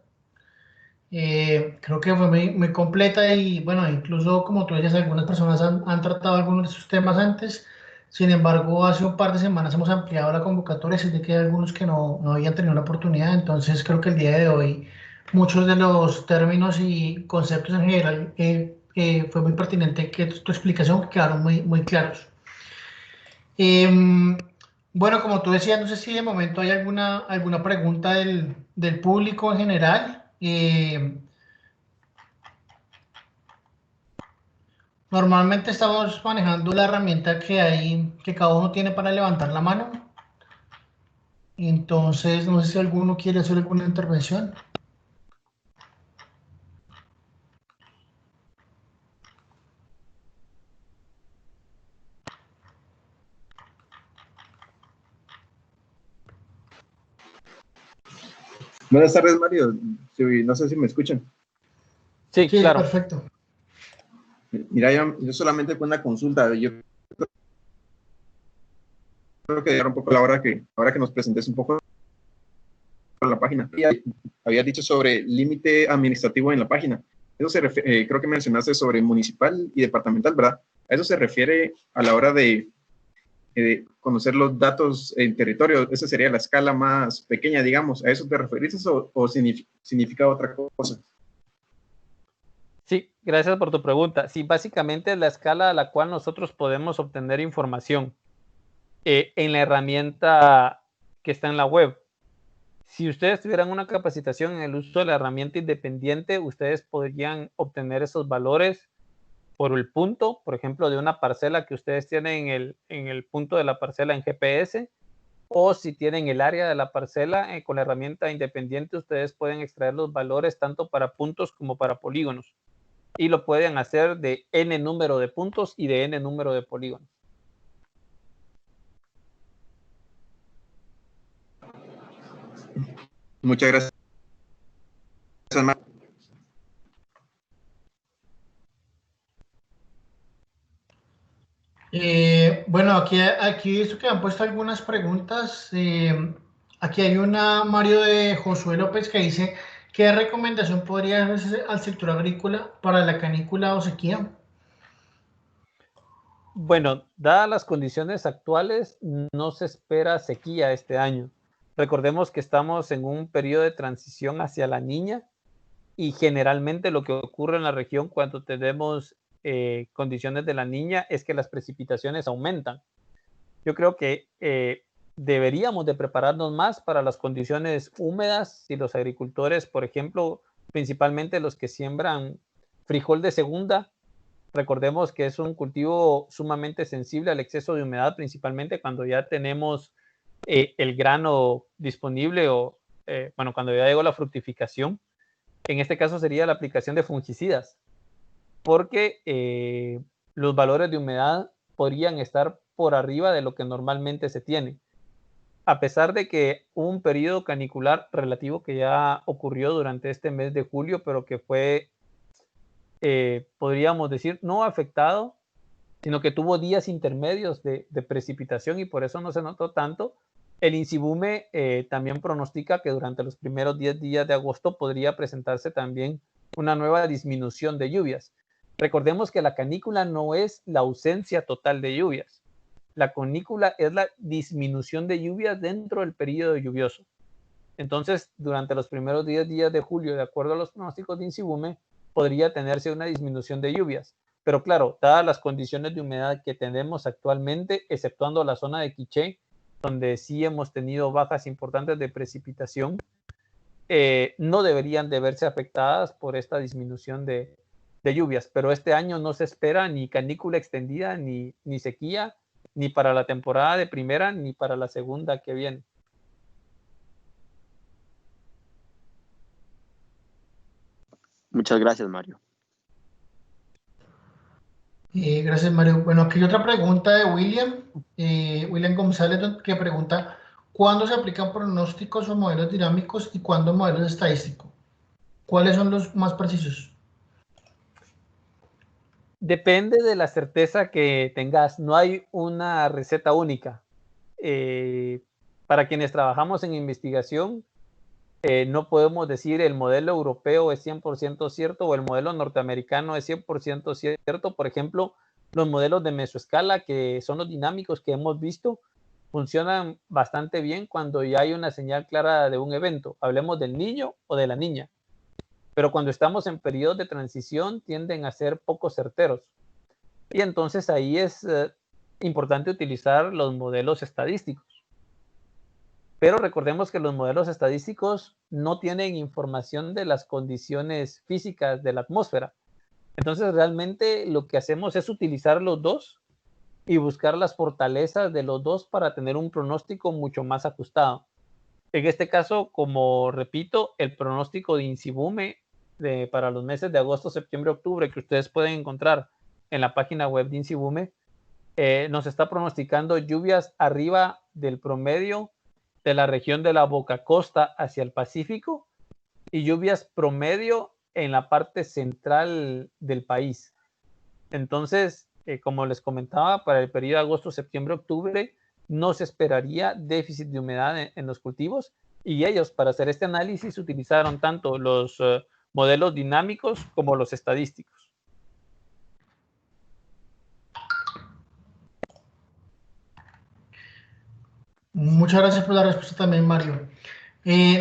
Creo que fue muy completa y bueno, incluso como tú dices, algunas personas han tratado algunos de esos temas antes. Sin embargo, hace un par de semanas hemos ampliado la convocatoria, así que hay algunos que no habían tenido la oportunidad. Entonces, creo que el día de hoy muchos de los términos y conceptos en general fue muy pertinente que tu explicación, que quedaron muy claros. Em, bueno, como tú decías, no sé si de momento hay alguna pregunta del público en general. Normalmente estamos manejando la herramienta que cada uno tiene para levantar la mano. Entonces, no sé si alguno quiere hacer alguna intervención. Buenas tardes, Mario. Sí, no sé si me escuchan. Sí, Sí, claro. perfecto. Mira, yo solamente con una consulta. Yo creo que era un poco la hora ahora que nos presentes un poco la página. Había dicho sobre límite administrativo en la página. Eso se refiere, creo que mencionaste sobre municipal y departamental, ¿verdad? A eso se refiere a la hora de conocer los datos en territorio. Esa sería la escala más pequeña, digamos. ¿A eso te referiste o significa otra cosa? Sí, gracias por tu pregunta. Sí, básicamente es la escala a la cual nosotros podemos obtener información en la herramienta que está en la web. Si ustedes tuvieran una capacitación en el uso de la herramienta independiente, ustedes podrían obtener esos valores por el punto, por ejemplo, de una parcela que ustedes tienen en el punto de la parcela en GPS, o si tienen el área de la parcela con la herramienta independiente, ustedes pueden extraer los valores tanto para puntos como para polígonos. Y lo pueden hacer de n número de puntos y de n número de polígonos. Muchas gracias, Mario. Bueno, aquí visto que han puesto algunas preguntas. Aquí hay una, Mario, de Josué López, que dice: ¿qué recomendación podría hacerse al sector agrícola para la canícula o sequía? Bueno, dadas las condiciones actuales, no se espera sequía este año. Recordemos que estamos en un periodo de transición hacia la niña y generalmente lo que ocurre en la región cuando tenemos condiciones de la niña es que las precipitaciones aumentan. Yo creo que deberíamos de prepararnos más para las condiciones húmedas si los agricultores, por ejemplo, principalmente los que siembran frijol de segunda. Recordemos que es un cultivo sumamente sensible al exceso de humedad, principalmente cuando ya tenemos el grano disponible o bueno, cuando ya llegó la fructificación, en este caso sería la aplicación de fungicidas, porque los valores de humedad podrían estar por arriba de lo que normalmente se tiene. A pesar de que hubo un periodo canicular relativo que ya ocurrió durante este mes de julio, pero que fue, podríamos decir, no afectado, sino que tuvo días intermedios de precipitación y por eso no se notó tanto. El INSIBUME también pronostica que durante los primeros 10 días de agosto podría presentarse también una nueva disminución de lluvias. Recordemos que la canícula no es la ausencia total de lluvias. La canícula es la disminución de lluvias dentro del periodo lluvioso. Entonces, durante los primeros 10 días de julio, de acuerdo a los pronósticos de INSIBUME, podría tenerse una disminución de lluvias. Pero claro, dadas las condiciones de humedad que tenemos actualmente, exceptuando la zona de Quiché, donde sí hemos tenido bajas importantes de precipitación, no deberían de verse afectadas por esta disminución de lluvias. Pero este año no se espera ni canícula extendida, ni sequía, ni para la temporada de primera, ni para la segunda que viene. Muchas gracias, Mario. Gracias, Mario. Bueno, aquí hay otra pregunta de William González, que pregunta, ¿cuándo se aplican pronósticos o modelos dinámicos y cuándo modelos estadísticos? ¿Cuáles son los más precisos? Depende de la certeza que tengas. No hay una receta única. Para quienes trabajamos en investigación, no podemos decir el modelo europeo es 100% cierto o el modelo norteamericano es 100% cierto. Por ejemplo, los modelos de mesoescala, que son los dinámicos que hemos visto, funcionan bastante bien cuando ya hay una señal clara de un evento. Hablemos del niño o de la niña. Pero cuando estamos en periodos de transición tienden a ser poco certeros. Y entonces ahí es importante utilizar los modelos estadísticos. Pero recordemos que los modelos estadísticos no tienen información de las condiciones físicas de la atmósfera. Entonces realmente lo que hacemos es utilizar los dos y buscar las fortalezas de los dos para tener un pronóstico mucho más ajustado. En este caso, como repito, el pronóstico de INSIBUME para los meses de agosto, septiembre, octubre, que ustedes pueden encontrar en la página web de INSIBUME, nos está pronosticando lluvias arriba del promedio de la región de la Boca Costa hacia el Pacífico y lluvias promedio en la parte central del país. Entonces, como les comentaba, para el periodo de agosto, septiembre, octubre, no se esperaría déficit de humedad en los cultivos y ellos para hacer este análisis utilizaron tanto los modelos dinámicos como los estadísticos. Muchas gracias por la respuesta también, Mario.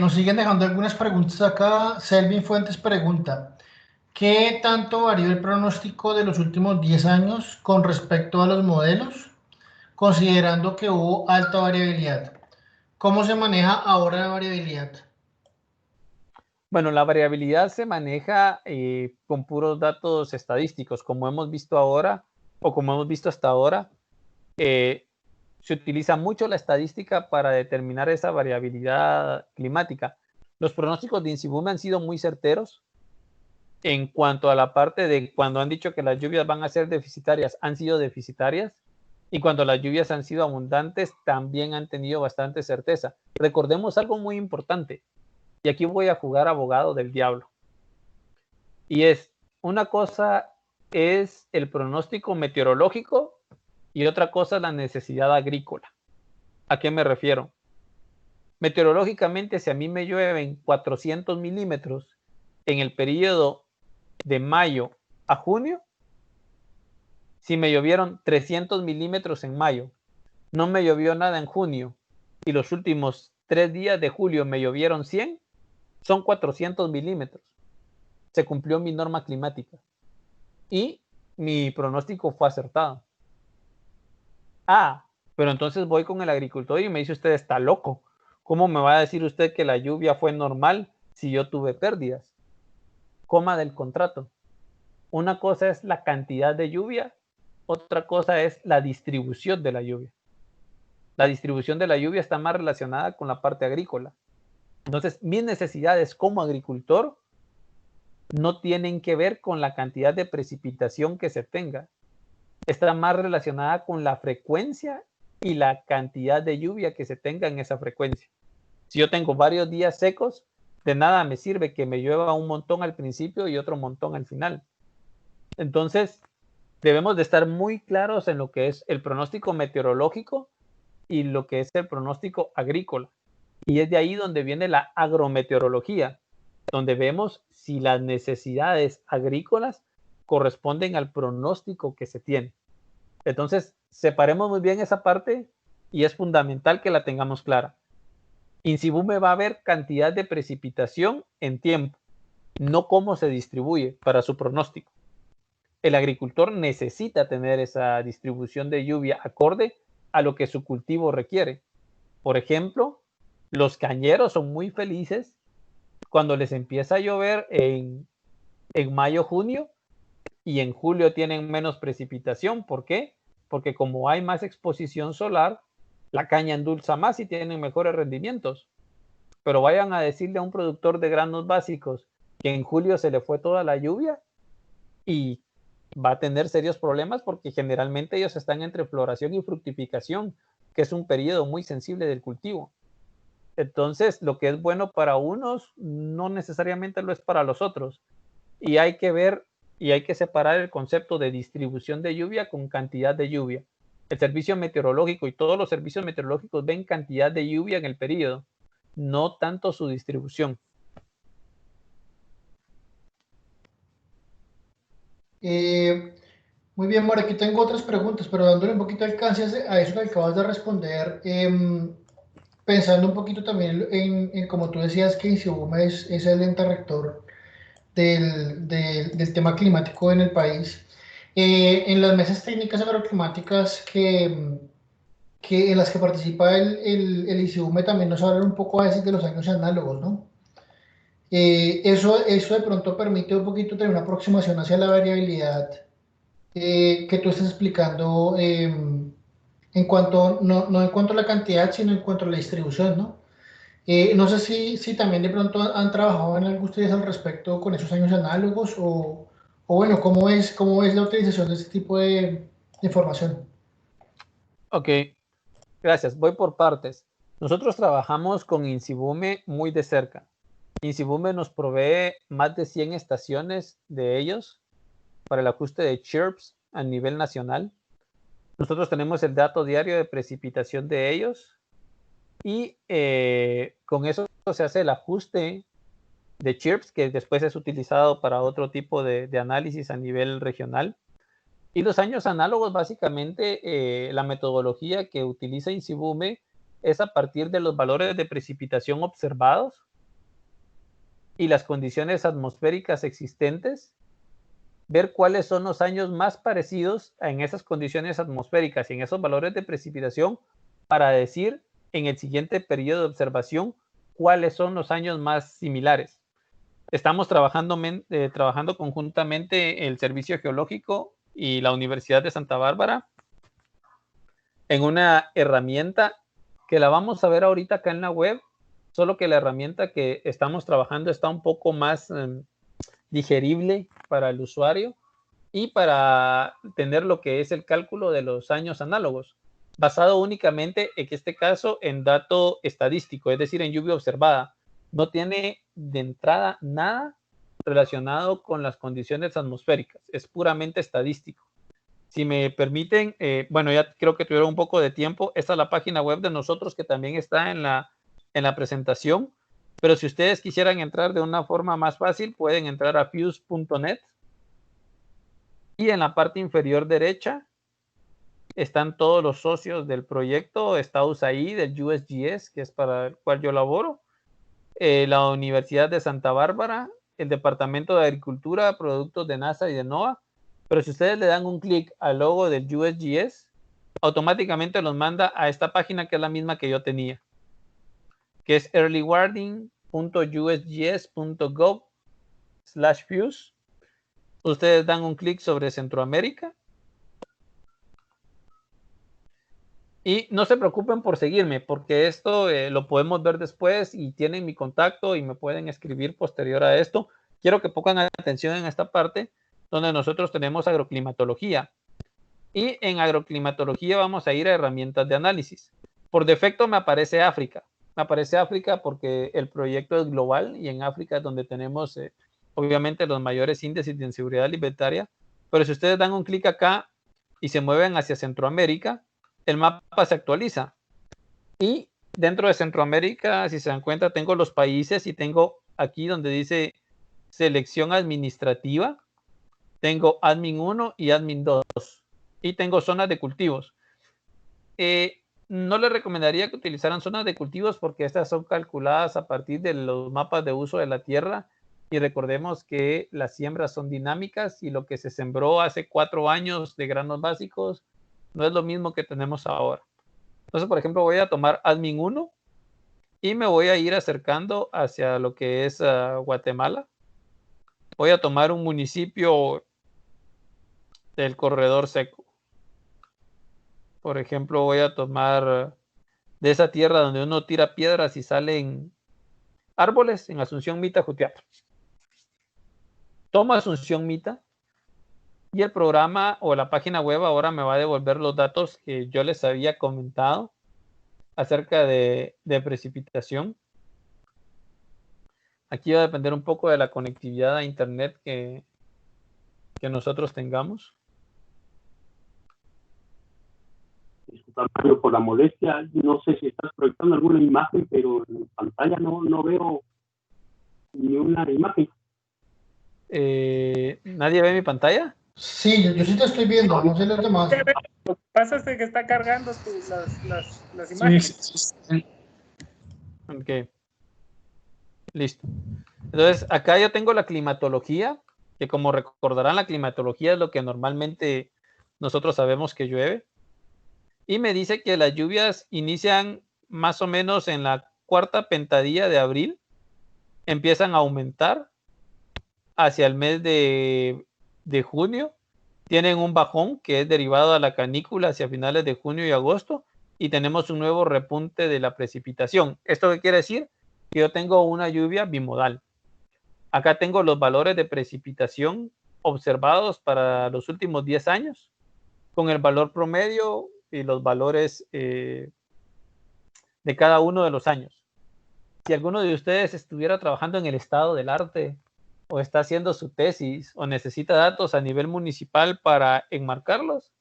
Nos siguen dejando algunas preguntas acá. Selvin Fuentes pregunta, ¿qué tanto varió el pronóstico de los últimos 10 años con respecto a los modelos, considerando que hubo alta variabilidad? ¿Cómo se maneja ahora la variabilidad? Bueno, la variabilidad se maneja con puros datos estadísticos, como hemos visto ahora, o como hemos visto hasta ahora. Se utiliza mucho la estadística para determinar esa variabilidad climática. Los pronósticos de INSIBUME han sido muy certeros en cuanto a la parte de cuando han dicho que las lluvias van a ser deficitarias, han sido deficitarias, y cuando las lluvias han sido abundantes, también han tenido bastante certeza. Recordemos algo muy importante, y aquí voy a jugar abogado del diablo, y es, una cosa es el pronóstico meteorológico y otra cosa es la necesidad agrícola. ¿A qué me refiero? Meteorológicamente, si a mí me llueven 400 milímetros en el periodo de mayo a junio, si me llovieron 300 milímetros en mayo, no me llovió nada en junio y los últimos 3 días de julio me llovieron 100, son 400 milímetros. Se cumplió mi norma climática y mi pronóstico fue acertado. Pero entonces voy con el agricultor y me dice usted está loco. ¿Cómo me va a decir usted que la lluvia fue normal si yo tuve pérdidas? Coma del contrato. Una cosa es la cantidad de lluvia, otra cosa es la distribución de la lluvia. La distribución de la lluvia está más relacionada con la parte agrícola. Entonces, mis necesidades como agricultor no tienen que ver con la cantidad de precipitación que se tenga. Está más relacionada con la frecuencia y la cantidad de lluvia que se tenga en esa frecuencia. Si yo tengo varios días secos, de nada me sirve que me llueva un montón al principio y otro montón al final. Entonces, debemos de estar muy claros en lo que es el pronóstico meteorológico y lo que es el pronóstico agrícola. Y es de ahí donde viene la agrometeorología, donde vemos si las necesidades agrícolas corresponden al pronóstico que se tiene. Entonces, separemos muy bien esa parte y es fundamental que la tengamos clara. INSIBUME va a haber cantidad de precipitación en tiempo, no cómo se distribuye para su pronóstico. El agricultor necesita tener esa distribución de lluvia acorde a lo que su cultivo requiere. Por ejemplo, los cañeros son muy felices cuando les empieza a llover en mayo, junio, y en julio tienen menos precipitación. ¿Por qué? Porque como hay más exposición solar, la caña endulza más y tienen mejores rendimientos. Pero vayan a decirle a un productor de granos básicos que en julio se le fue toda la lluvia y va a tener serios problemas porque generalmente ellos están entre floración y fructificación, que es un periodo muy sensible del cultivo. Entonces, lo que es bueno para unos no necesariamente lo es para los otros. Y hay que ver y hay que separar el concepto de distribución de lluvia con cantidad de lluvia. El servicio meteorológico y todos los servicios meteorológicos ven cantidad de lluvia en el periodo, no tanto su distribución. Muy bien, Mario, aquí tengo otras preguntas, pero dándole un poquito de alcance a eso que acabas de responder, pensando un poquito también en como tú decías, que INSIBUME es el ente rector del tema climático en el país. En las mesas técnicas agroclimáticas en las que participa el INSIBUME también nos hablan un poco a veces de los años análogos, ¿no? Eso de pronto permite un poquito tener una aproximación hacia la variabilidad que tú estás explicando en cuanto, no en cuanto a la cantidad, sino en cuanto a la distribución, ¿no? No sé si también de pronto han trabajado en algo ustedes al respecto con esos años análogos o bueno, cómo es la utilización de este tipo de información. Ok, gracias. Voy por partes. Nosotros trabajamos con INSIBUME muy de cerca. INSIBUME nos provee más de 100 estaciones de ellos para el ajuste de chirps a nivel nacional. Nosotros tenemos el dato diario de precipitación de ellos y con eso se hace el ajuste de chirps que después es utilizado para otro tipo de análisis a nivel regional. Y los años análogos, básicamente, la metodología que utiliza INSIBUME es a partir de los valores de precipitación observados y las condiciones atmosféricas existentes, ver cuáles son los años más parecidos en esas condiciones atmosféricas y en esos valores de precipitación para decir en el siguiente periodo de observación cuáles son los años más similares. Estamos trabajando conjuntamente el Servicio Geológico y la Universidad de Santa Bárbara en una herramienta que la vamos a ver ahorita acá en la web, solo que la herramienta que estamos trabajando está un poco más digerible para el usuario y para tener lo que es el cálculo de los años análogos, basado únicamente en este caso en dato estadístico, es decir, en lluvia observada. No tiene de entrada nada relacionado con las condiciones atmosféricas, es puramente estadístico. Si me permiten, bueno, ya creo que tuvieron un poco de tiempo, esta es la página web de nosotros que también está en la presentación, pero si ustedes quisieran entrar de una forma más fácil, pueden entrar a fuse.net y en la parte inferior derecha están todos los socios del proyecto, está USAID, del USGS, que es para el cual yo laboro, la Universidad de Santa Bárbara, el Departamento de Agricultura, Productos de NASA y de NOAA, pero si ustedes le dan un clic al logo del USGS, automáticamente los manda a esta página que es la misma que yo tenía, que es earlywarning.usgs.gov/fuse. Ustedes dan un clic sobre Centroamérica Y no se preocupen por seguirme, porque esto lo podemos ver después y tienen mi contacto y me pueden escribir posterior a esto. Quiero que pongan atención en esta parte donde nosotros tenemos agroclimatología. Y en agroclimatología vamos a ir a herramientas de análisis. Por defecto me aparece África. Me aparece África porque el proyecto es global y en África es donde tenemos obviamente los mayores índices de inseguridad alimentaria. Pero si ustedes dan un clic acá y se mueven hacia Centroamérica, el mapa se actualiza. Y dentro de Centroamérica, si se dan cuenta, tengo los países y tengo aquí donde dice selección administrativa, tengo admin 1 y admin 2 y tengo zonas de cultivos. No les recomendaría que utilizaran zonas de cultivos porque estas son calculadas a partir de los mapas de uso de la tierra y recordemos que las siembras son dinámicas y lo que se sembró hace 4 años de granos básicos no es lo mismo que tenemos ahora. Entonces, por ejemplo, voy a tomar admin 1 y me voy a ir acercando hacia lo que es Guatemala. Voy a tomar un municipio del corredor seco. Por ejemplo, voy a tomar de esa tierra donde uno tira piedras y salen árboles en Asunción Mita, Jutiapa. Tomo Asunción Mita y el programa o la página web ahora me va a devolver los datos que yo les había comentado acerca de precipitación. Aquí va a depender un poco de la conectividad a internet que nosotros tengamos. Disculpa, Mario, por la molestia. No sé si estás proyectando alguna imagen, pero en pantalla no veo ni una imagen. ¿Nadie ve mi pantalla? Sí, yo sí te estoy viendo, no sé los demás. Lo que pasa es que está cargando las imágenes. Sí. Ok. Listo. Entonces, acá yo tengo la climatología, que como recordarán, la climatología es lo que normalmente nosotros sabemos que llueve. Y me dice que las lluvias inician más o menos en la cuarta pentadilla de abril, empiezan a aumentar hacia el mes de junio, tienen un bajón que es derivado a la canícula hacia finales de junio y agosto, y tenemos un nuevo repunte de la precipitación. ¿Esto qué quiere decir? Que yo tengo una lluvia bimodal. Acá tengo los valores de precipitación observados para los últimos 10 años, con el valor promedio y los valores de cada uno de los años. Si alguno de ustedes estuviera trabajando en el estado del arte o está haciendo su tesis o necesita datos a nivel municipal para enmarcarlos,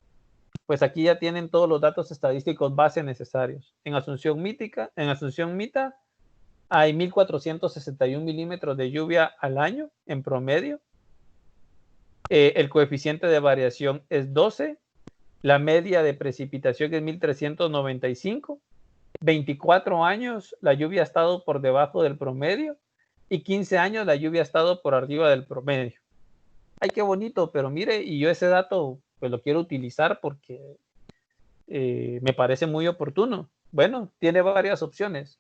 pues aquí ya tienen todos los datos estadísticos base necesarios. En Asunción Mita hay 1.461 milímetros de lluvia al año en promedio. El coeficiente de variación es 12. La media de precipitación es 1.395. 24 años la lluvia ha estado por debajo del promedio y 15 años la lluvia ha estado por arriba del promedio. Ay, qué bonito, pero mire, y yo ese dato pues lo quiero utilizar porque me parece muy oportuno. Bueno, tiene varias opciones,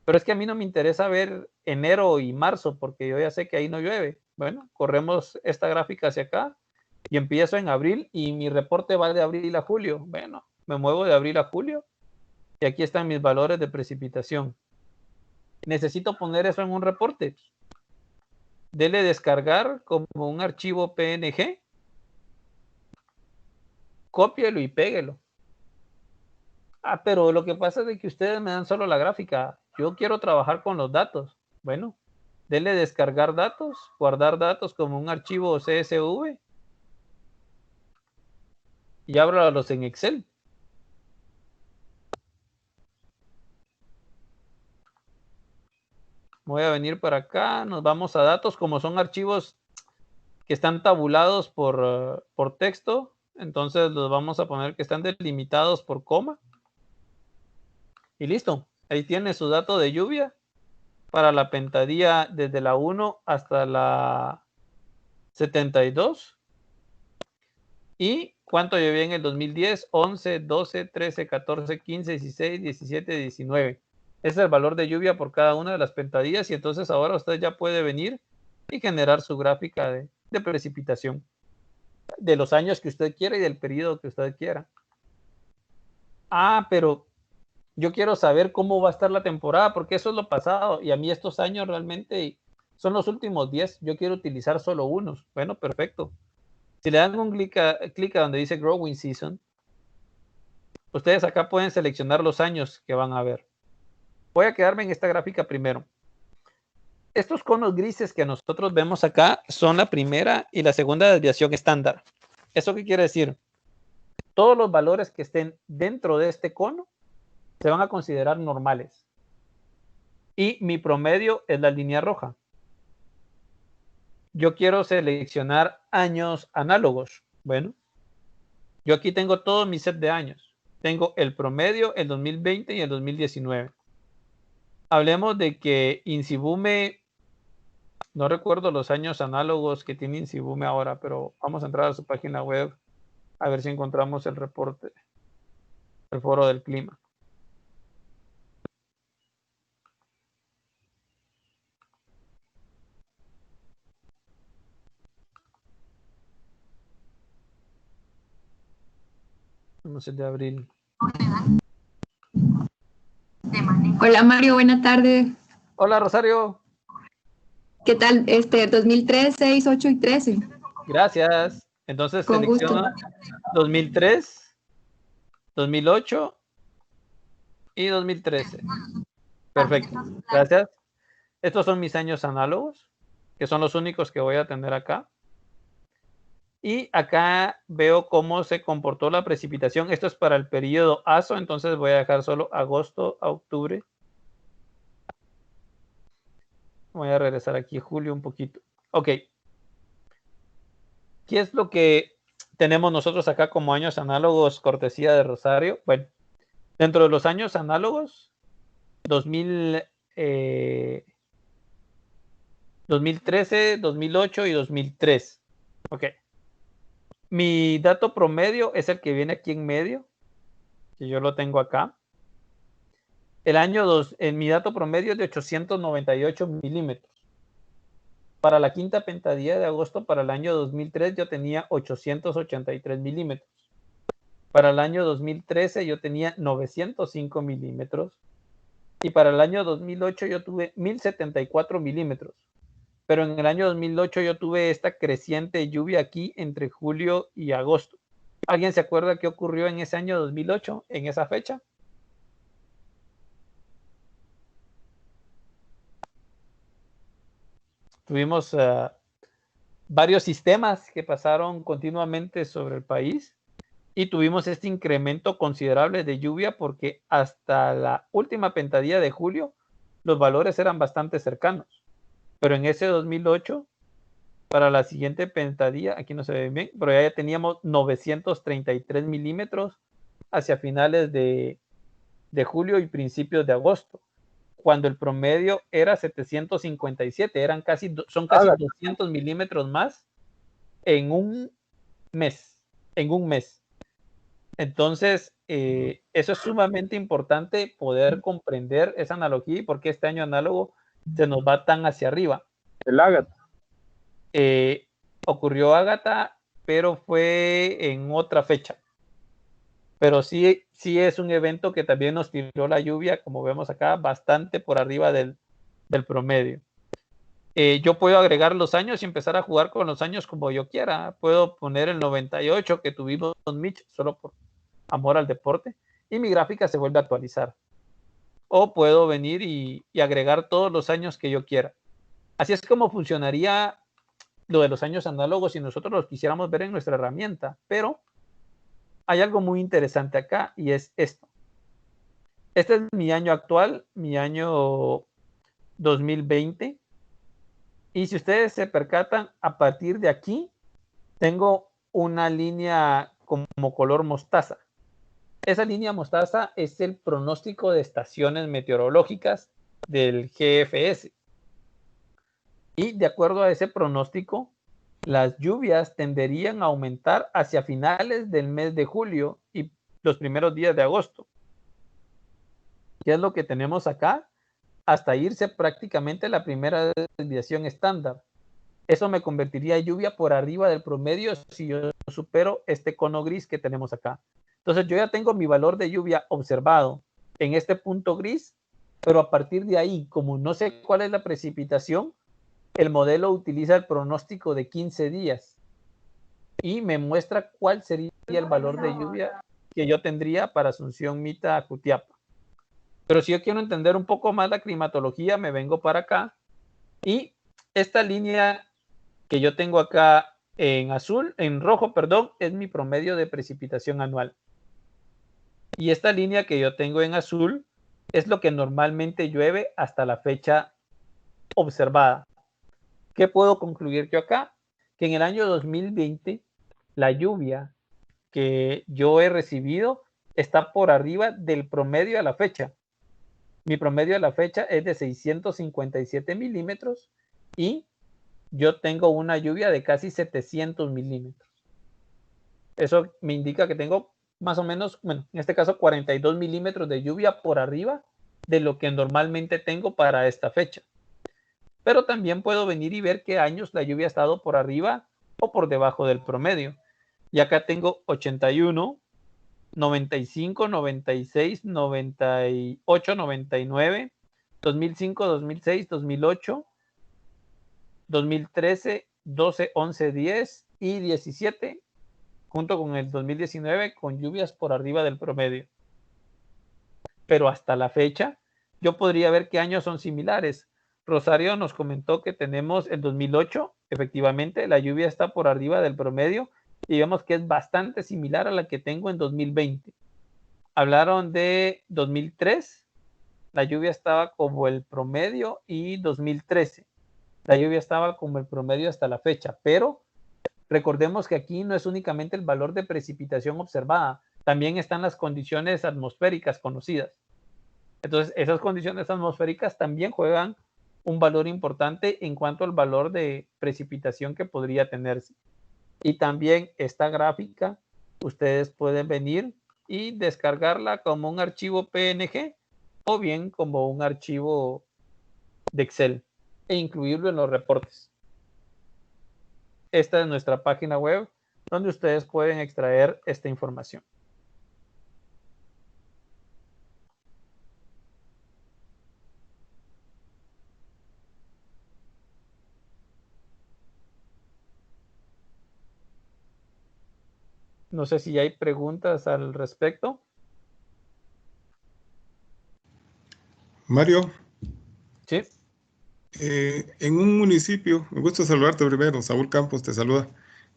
pero es que a mí no me interesa ver enero y marzo porque yo ya sé que ahí no llueve. Bueno, corremos esta gráfica hacia acá y empiezo en abril y mi reporte va de abril a julio. Bueno, me muevo de abril a julio y aquí están mis valores de precipitación. Necesito poner eso en un reporte. Dele descargar como un archivo PNG. Cópielo y péguelo. Ah, pero lo que pasa es que ustedes me dan solo la gráfica. Yo quiero trabajar con los datos. Bueno, dele descargar datos, guardar datos como un archivo CSV y ábralos en Excel. Voy a venir para acá, nos vamos a datos, como son archivos que están tabulados por texto, entonces los vamos a poner que están delimitados por coma. Y listo, ahí tiene su dato de lluvia para la pentadilla desde la 1 hasta la 72. ¿Y cuánto llovió en el 2010? 11, 12, 13, 14, 15, 16, 17, 19. Ese es el valor de lluvia por cada una de las pentadillas y entonces ahora usted ya puede venir y generar su gráfica de precipitación de los años que usted quiera y del periodo que usted quiera. pero yo quiero saber cómo va a estar la temporada, porque eso es lo pasado, y a mí estos años realmente son los últimos 10, yo quiero utilizar solo unos. Bueno, perfecto. Si le dan un clic a donde dice Growing Season, ustedes acá pueden seleccionar los años que van a ver. Voy a quedarme en esta gráfica primero. Estos conos grises que nosotros vemos acá son la primera y la segunda desviación estándar. ¿Eso qué quiere decir? Todos los valores que estén dentro de este cono se van a considerar normales. Y mi promedio es la línea roja. Yo quiero seleccionar años análogos. Bueno, yo aquí tengo todo mi set de años. Tengo el promedio, el 2020 y el 2019. Hablemos de que Insibume, no recuerdo los años análogos que tiene Insibume ahora, pero vamos a entrar a su página web a ver si encontramos el reporte, el foro del clima. Vamos el de abril. Hola Mario, buena tarde. Hola Rosario. ¿Qué tal? 2003, 6, 8 y 13. Gracias. Entonces Con selecciona 2003, 2008 y 2013. Perfecto. Gracias. Estos son mis años análogos, que son los únicos que voy a tener acá. Y acá veo cómo se comportó la precipitación. Esto es para el periodo ASO, entonces voy a dejar solo agosto a octubre. Voy a regresar aquí a julio un poquito. Ok. ¿Qué es lo que tenemos nosotros acá como años análogos, cortesía de Rosario? Bueno, dentro de los años análogos, 2013, 2008 y 2003. Ok. Mi dato promedio es el que viene aquí en medio, que yo lo tengo acá. Mi dato promedio es de 898 milímetros. Para la quinta pentadía de agosto para el año 2003 yo tenía 883 milímetros. Para el año 2013 yo tenía 905 milímetros. Y para el año 2008 yo tuve 1074 milímetros. Pero en el año 2008 yo tuve esta creciente lluvia aquí entre julio y agosto. ¿Alguien se acuerda qué ocurrió en ese año 2008, en esa fecha? Tuvimos varios sistemas que pasaron continuamente sobre el país y tuvimos este incremento considerable de lluvia porque hasta la última pentadía de julio los valores eran bastante cercanos. Pero en ese 2008, para la siguiente pentadía, aquí no se ve bien, pero ya teníamos 933 milímetros hacia finales de julio y principios de agosto, cuando el promedio era 757, son casi 200 milímetros más en un mes. Entonces, eso es sumamente importante poder comprender esa analogía y por qué este año análogo se nos va tan hacia arriba. El Ágata. Ocurrió Ágata, pero fue en otra fecha. Pero sí es un evento que también nos tiró la lluvia, como vemos acá, bastante por arriba del promedio. Yo puedo agregar los años y empezar a jugar con los años como yo quiera. Puedo poner el 98 que tuvimos con Mitch solo por amor al deporte y mi gráfica se vuelve a actualizar. O puedo venir y agregar todos los años que yo quiera. Así es como funcionaría lo de los años análogos si nosotros los quisiéramos ver en nuestra herramienta. Pero hay algo muy interesante acá y es esto. Este es mi año actual, mi año 2020. Y si ustedes se percatan, a partir de aquí tengo una línea como color mostaza. Esa línea mostaza es el pronóstico de estaciones meteorológicas del GFS. Y de acuerdo a ese pronóstico, las lluvias tenderían a aumentar hacia finales del mes de julio y los primeros días de agosto. ¿Qué es lo que tenemos acá? Hasta irse prácticamente la primera desviación estándar. Eso me convertiría en lluvia por arriba del promedio si yo supero este cono gris que tenemos acá. Entonces yo ya tengo mi valor de lluvia observado en este punto gris, pero a partir de ahí, como no sé cuál es la precipitación, el modelo utiliza el pronóstico de 15 días y me muestra cuál sería el valor de lluvia que yo tendría para Asunción, Mita, Jutiapa. Pero si yo quiero entender un poco más la climatología, me vengo para acá y esta línea que yo tengo acá en azul, en rojo, perdón, es mi promedio de precipitación anual. Y esta línea que yo tengo en azul es lo que normalmente llueve hasta la fecha observada. ¿Qué puedo concluir yo acá? Que en el año 2020 la lluvia que yo he recibido está por arriba del promedio a la fecha. Mi promedio a la fecha es de 657 milímetros y yo tengo una lluvia de casi 700 milímetros. Eso me indica que tengo más o menos, bueno, en este caso 42 milímetros de lluvia por arriba de lo que normalmente tengo para esta fecha. Pero también puedo venir y ver qué años la lluvia ha estado por arriba o por debajo del promedio. Y acá tengo 81, 95, 96, 98, 99, 2005, 2006, 2008, 2013, 12, 11, 10 y 17, junto con el 2019, con lluvias por arriba del promedio. Pero hasta la fecha, yo podría ver qué años son similares. Rosario nos comentó que tenemos el 2008, efectivamente, la lluvia está por arriba del promedio y vemos que es bastante similar a la que tengo en 2020. Hablaron de 2003, la lluvia estaba como el promedio, y 2013, la lluvia estaba como el promedio hasta la fecha, pero recordemos que aquí no es únicamente el valor de precipitación observada, también están las condiciones atmosféricas conocidas. Entonces, esas condiciones atmosféricas también juegan un valor importante en cuanto al valor de precipitación que podría tenerse. Y también esta gráfica, ustedes pueden venir y descargarla como un archivo PNG o bien como un archivo de Excel e incluirlo en los reportes. Esta es nuestra página web donde ustedes pueden extraer esta información. No sé si hay preguntas al respecto. Mario, Sí. En un municipio, me gusta saludarte primero, Saúl Campos te saluda.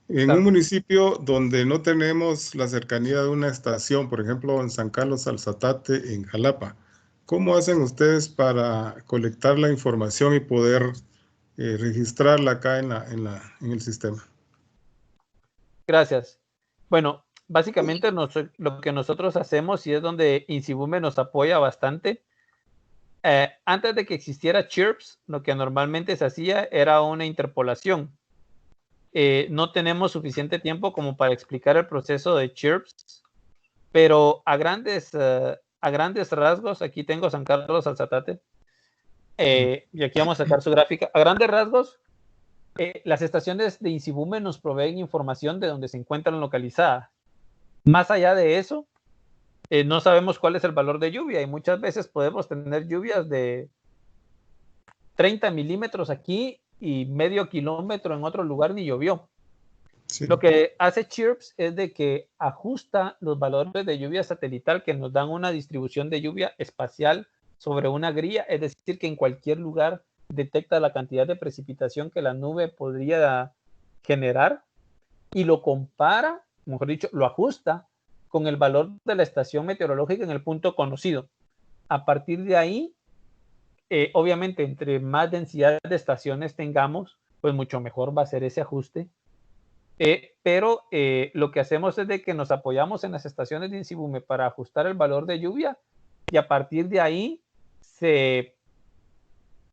En Claro. un municipio donde no tenemos la cercanía de una estación, por ejemplo, en San Carlos Alzatate, en Jalapa, ¿cómo hacen ustedes para colectar la información y poder registrarla acá en el sistema? Gracias. Bueno, básicamente lo que nosotros hacemos, y es donde Insibume nos apoya bastante, antes de que existiera Chirps, lo que normalmente se hacía era una interpolación. No tenemos suficiente tiempo como para explicar el proceso de Chirps, pero a grandes rasgos, aquí tengo San Carlos Alzatate, y aquí vamos a sacar su gráfica. A grandes rasgos, las estaciones de Insibume nos proveen información de donde se encuentran localizadas. Más allá de eso, no sabemos cuál es el valor de lluvia y muchas veces podemos tener lluvias de 30 milímetros aquí y medio kilómetro en otro lugar ni llovió. Sí. Lo que hace Chirps es de que ajusta los valores de lluvia satelital que nos dan una distribución de lluvia espacial sobre una grilla, es decir, que en cualquier lugar detecta la cantidad de precipitación que la nube podría generar y lo compara, mejor dicho, lo ajusta con el valor de la estación meteorológica en el punto conocido. A partir de ahí, obviamente, entre más densidad de estaciones tengamos, pues mucho mejor va a ser ese ajuste. Pero lo que hacemos es de que nos apoyamos en las estaciones de Insibume para ajustar el valor de lluvia y a partir de ahí se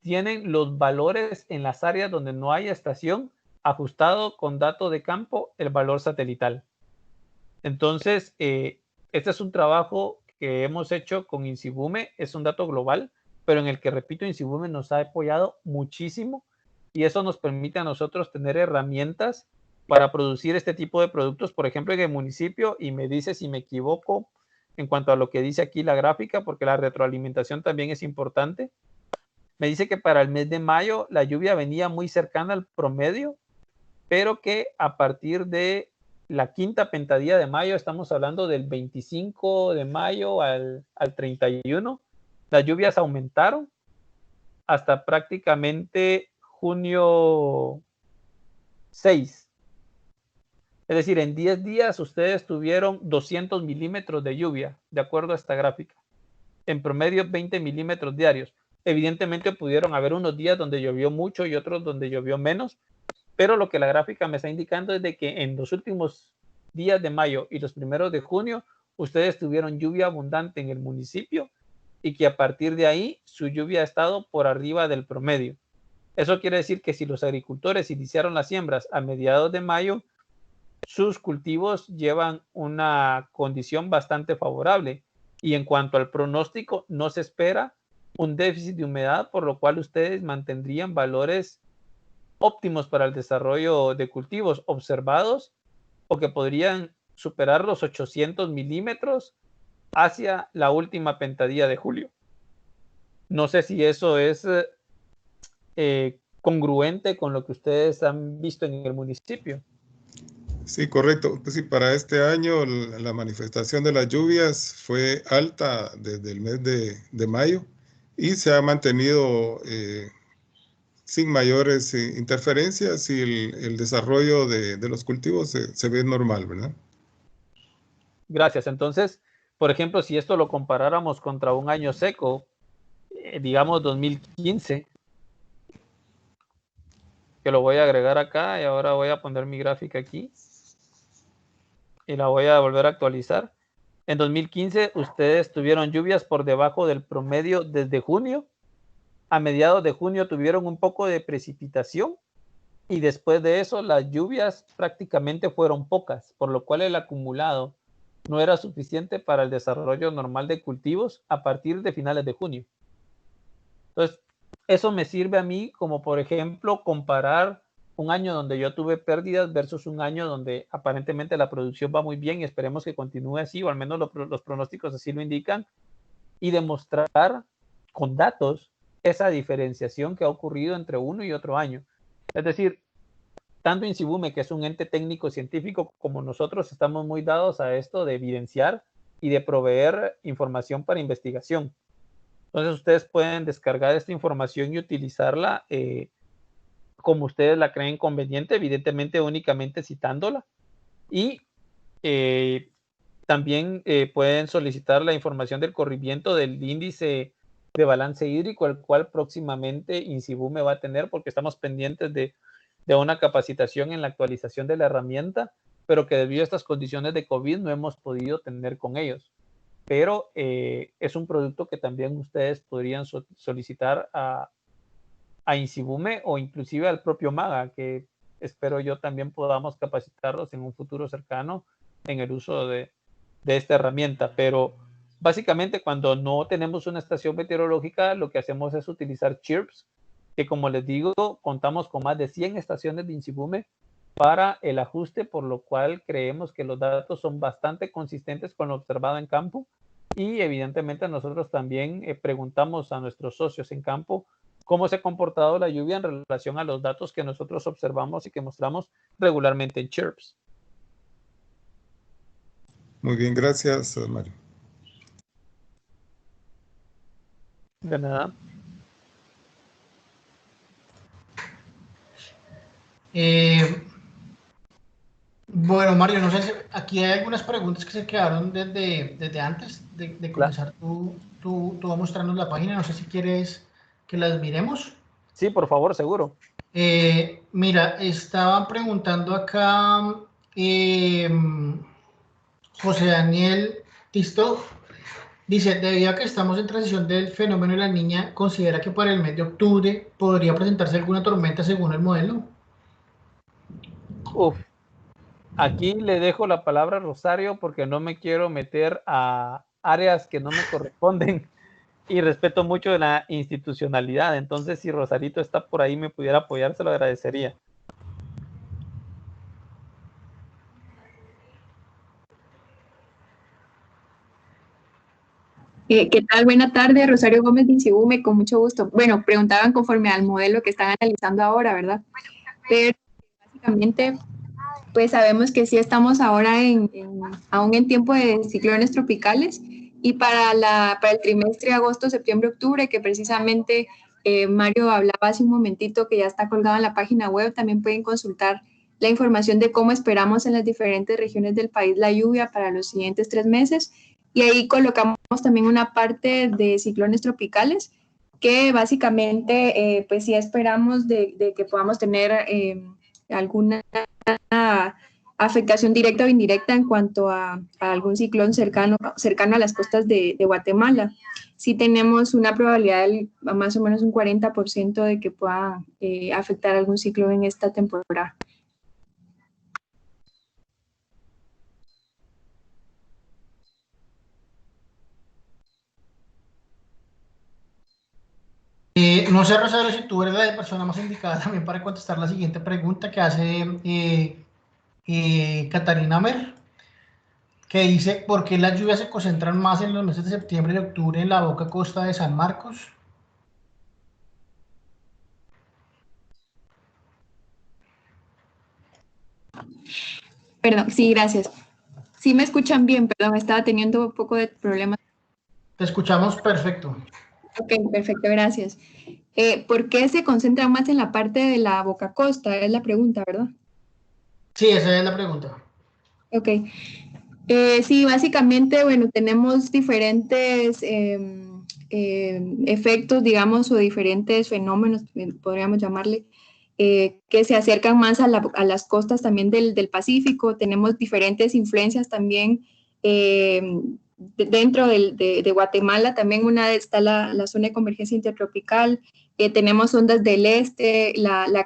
tienen los valores en las áreas donde no hay estación ajustado con datos de campo el valor satelital. Entonces, este es un trabajo que hemos hecho con Insibume, es un dato global, pero en el que, repito, Insibume nos ha apoyado muchísimo y eso nos permite a nosotros tener herramientas para producir este tipo de productos, por ejemplo, en el municipio, y me dice si me equivoco en cuanto a lo que dice aquí la gráfica, porque la retroalimentación también es importante. Me dice que para el mes de mayo la lluvia venía muy cercana al promedio, pero que a partir de la quinta pentadía de mayo, estamos hablando del 25 de mayo al 31, las lluvias aumentaron hasta prácticamente junio 6. Es decir, en 10 días ustedes tuvieron 200 milímetros de lluvia, de acuerdo a esta gráfica. En promedio, 20 milímetros diarios. Evidentemente pudieron haber unos días donde llovió mucho y otros donde llovió menos, pero lo que la gráfica me está indicando es de que en los últimos días de mayo y los primeros de junio, ustedes tuvieron lluvia abundante en el municipio y que a partir de ahí su lluvia ha estado por arriba del promedio. Eso quiere decir que si los agricultores iniciaron las siembras a mediados de mayo, sus cultivos llevan una condición bastante favorable. Y en cuanto al pronóstico, no se espera un déficit de humedad, por lo cual ustedes mantendrían valores óptimos para el desarrollo de cultivos observados o que podrían superar los 800 milímetros hacia la última pentadía de julio. No sé si eso es congruente con lo que ustedes han visto en el municipio. Sí, correcto. Pues sí, para este año la manifestación de las lluvias fue alta desde el mes de mayo y se ha mantenido sin mayores interferencias y el desarrollo de los cultivos se ve normal, ¿verdad? Gracias. Entonces, por ejemplo, si esto lo comparáramos contra un año seco, digamos 2015, que lo voy a agregar acá y ahora voy a poner mi gráfica aquí y la voy a volver a actualizar. En 2015 ustedes tuvieron lluvias por debajo del promedio desde junio. A mediados de junio tuvieron un poco de precipitación y después de eso las lluvias prácticamente fueron pocas, por lo cual el acumulado no era suficiente para el desarrollo normal de cultivos a partir de finales de junio. Entonces, eso me sirve a mí como, por ejemplo, comparar un año donde yo tuve pérdidas versus un año donde aparentemente la producción va muy bien y esperemos que continúe así, o al menos los pronósticos así lo indican, y demostrar con datos esa diferenciación que ha ocurrido entre uno y otro año. Es decir, tanto INSIBUME, que es un ente técnico científico, como nosotros estamos muy dados a esto de evidenciar y de proveer información para investigación. Entonces ustedes pueden descargar esta información y utilizarla como ustedes la creen conveniente, evidentemente únicamente citándola. Y también pueden solicitar la información del corrimiento del índice de balance hídrico, el cual próximamente INSIBUME va a tener, porque estamos pendientes de una capacitación en la actualización de la herramienta, pero que debido a estas condiciones de COVID no hemos podido tener con ellos. Pero es un producto que también ustedes podrían solicitar a INSIBUME o inclusive al propio MAGA, que espero yo también podamos capacitarlos en un futuro cercano en el uso de esta herramienta. Pero básicamente cuando no tenemos una estación meteorológica, lo que hacemos es utilizar CHIRPS, que como les digo, contamos con más de 100 estaciones de INSIBUME para el ajuste, por lo cual creemos que los datos son bastante consistentes con lo observado en campo y evidentemente nosotros también preguntamos a nuestros socios en campo cómo se ha comportado la lluvia en relación a los datos que nosotros observamos y que mostramos regularmente en CHIRPS. Muy bien, gracias, Mario. De nada. Bueno, Mario, no sé si aquí hay algunas preguntas que se quedaron desde antes de comenzar tú a mostrarnos la página. No sé si quieres que las miremos. Sí, por favor, seguro. Mira, estaban preguntando acá José Daniel Tisto. Dice, debido a que estamos en transición del fenómeno de la Niña, ¿considera que para el mes de octubre podría presentarse alguna tormenta según el modelo? Aquí le dejo la palabra a Rosario porque no me quiero meter a áreas que no me corresponden y respeto mucho de la institucionalidad. Entonces, si Rosarito está por ahí me pudiera apoyar, se lo agradecería. ¿Qué tal? Buena tarde, Rosario Gómez de Insibume, con mucho gusto. Bueno, preguntaban conforme al modelo que están analizando ahora, ¿verdad? Pero básicamente, pues sabemos que sí estamos ahora aún en tiempo de ciclones tropicales y para el trimestre agosto, septiembre, octubre, que precisamente Mario hablaba hace un momentito que ya está colgado en la página web, también pueden consultar la información de cómo esperamos en las diferentes regiones del país la lluvia para los siguientes 3 meses. Y ahí colocamos también una parte de ciclones tropicales que básicamente pues sí esperamos de que podamos tener alguna afectación directa o indirecta en cuanto a algún ciclón cercano a las costas de Guatemala. Sí tenemos una probabilidad de más o menos un 40% de que pueda afectar algún ciclón en esta temporada. No sé, Rosario, si tú eres la persona más indicada también para contestar la siguiente pregunta que hace Catarina Mer, que dice, ¿por qué las lluvias se concentran más en los meses de septiembre y octubre en la boca costa de San Marcos? Perdón, sí, gracias. Sí me escuchan bien, perdón, estaba teniendo un poco de problemas. Te escuchamos perfecto. Ok, perfecto, gracias. ¿Por qué se concentra más en la parte de la boca costa? Es la pregunta, ¿verdad? Sí, esa es la pregunta. Ok. Sí, básicamente, bueno, tenemos diferentes efectos, digamos, o diferentes fenómenos, podríamos llamarle, que se acercan más a las costas también del Pacífico. Tenemos diferentes influencias también dentro de Guatemala. También está la zona de convergencia intertropical. Tenemos ondas del este, la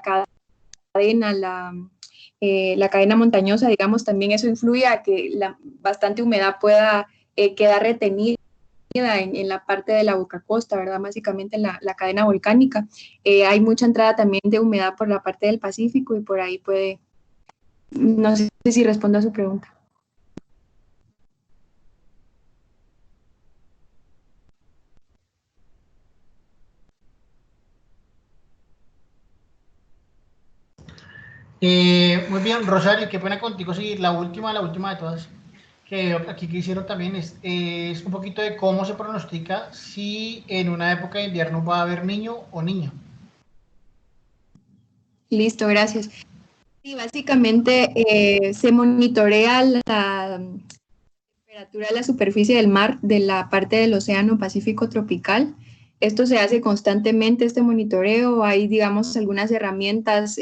cadena, la cadena montañosa, digamos, también eso influye a que la bastante humedad pueda quedar retenida en la parte de la boca costa, ¿verdad? Básicamente en la cadena volcánica. Hay mucha entrada también de humedad por la parte del Pacífico y por ahí puede, no sé si respondo a su pregunta. Muy bien, Rosario, qué pena contigo. Sí, la última de todas, que aquí que hicieron también es un poquito de cómo se pronostica si en una época de invierno va a haber niño o niña. Listo, gracias. Sí, básicamente se monitorea la temperatura de la superficie del mar de la parte del Océano Pacífico tropical. Esto se hace constantemente, este monitoreo. Hay, digamos, algunas herramientas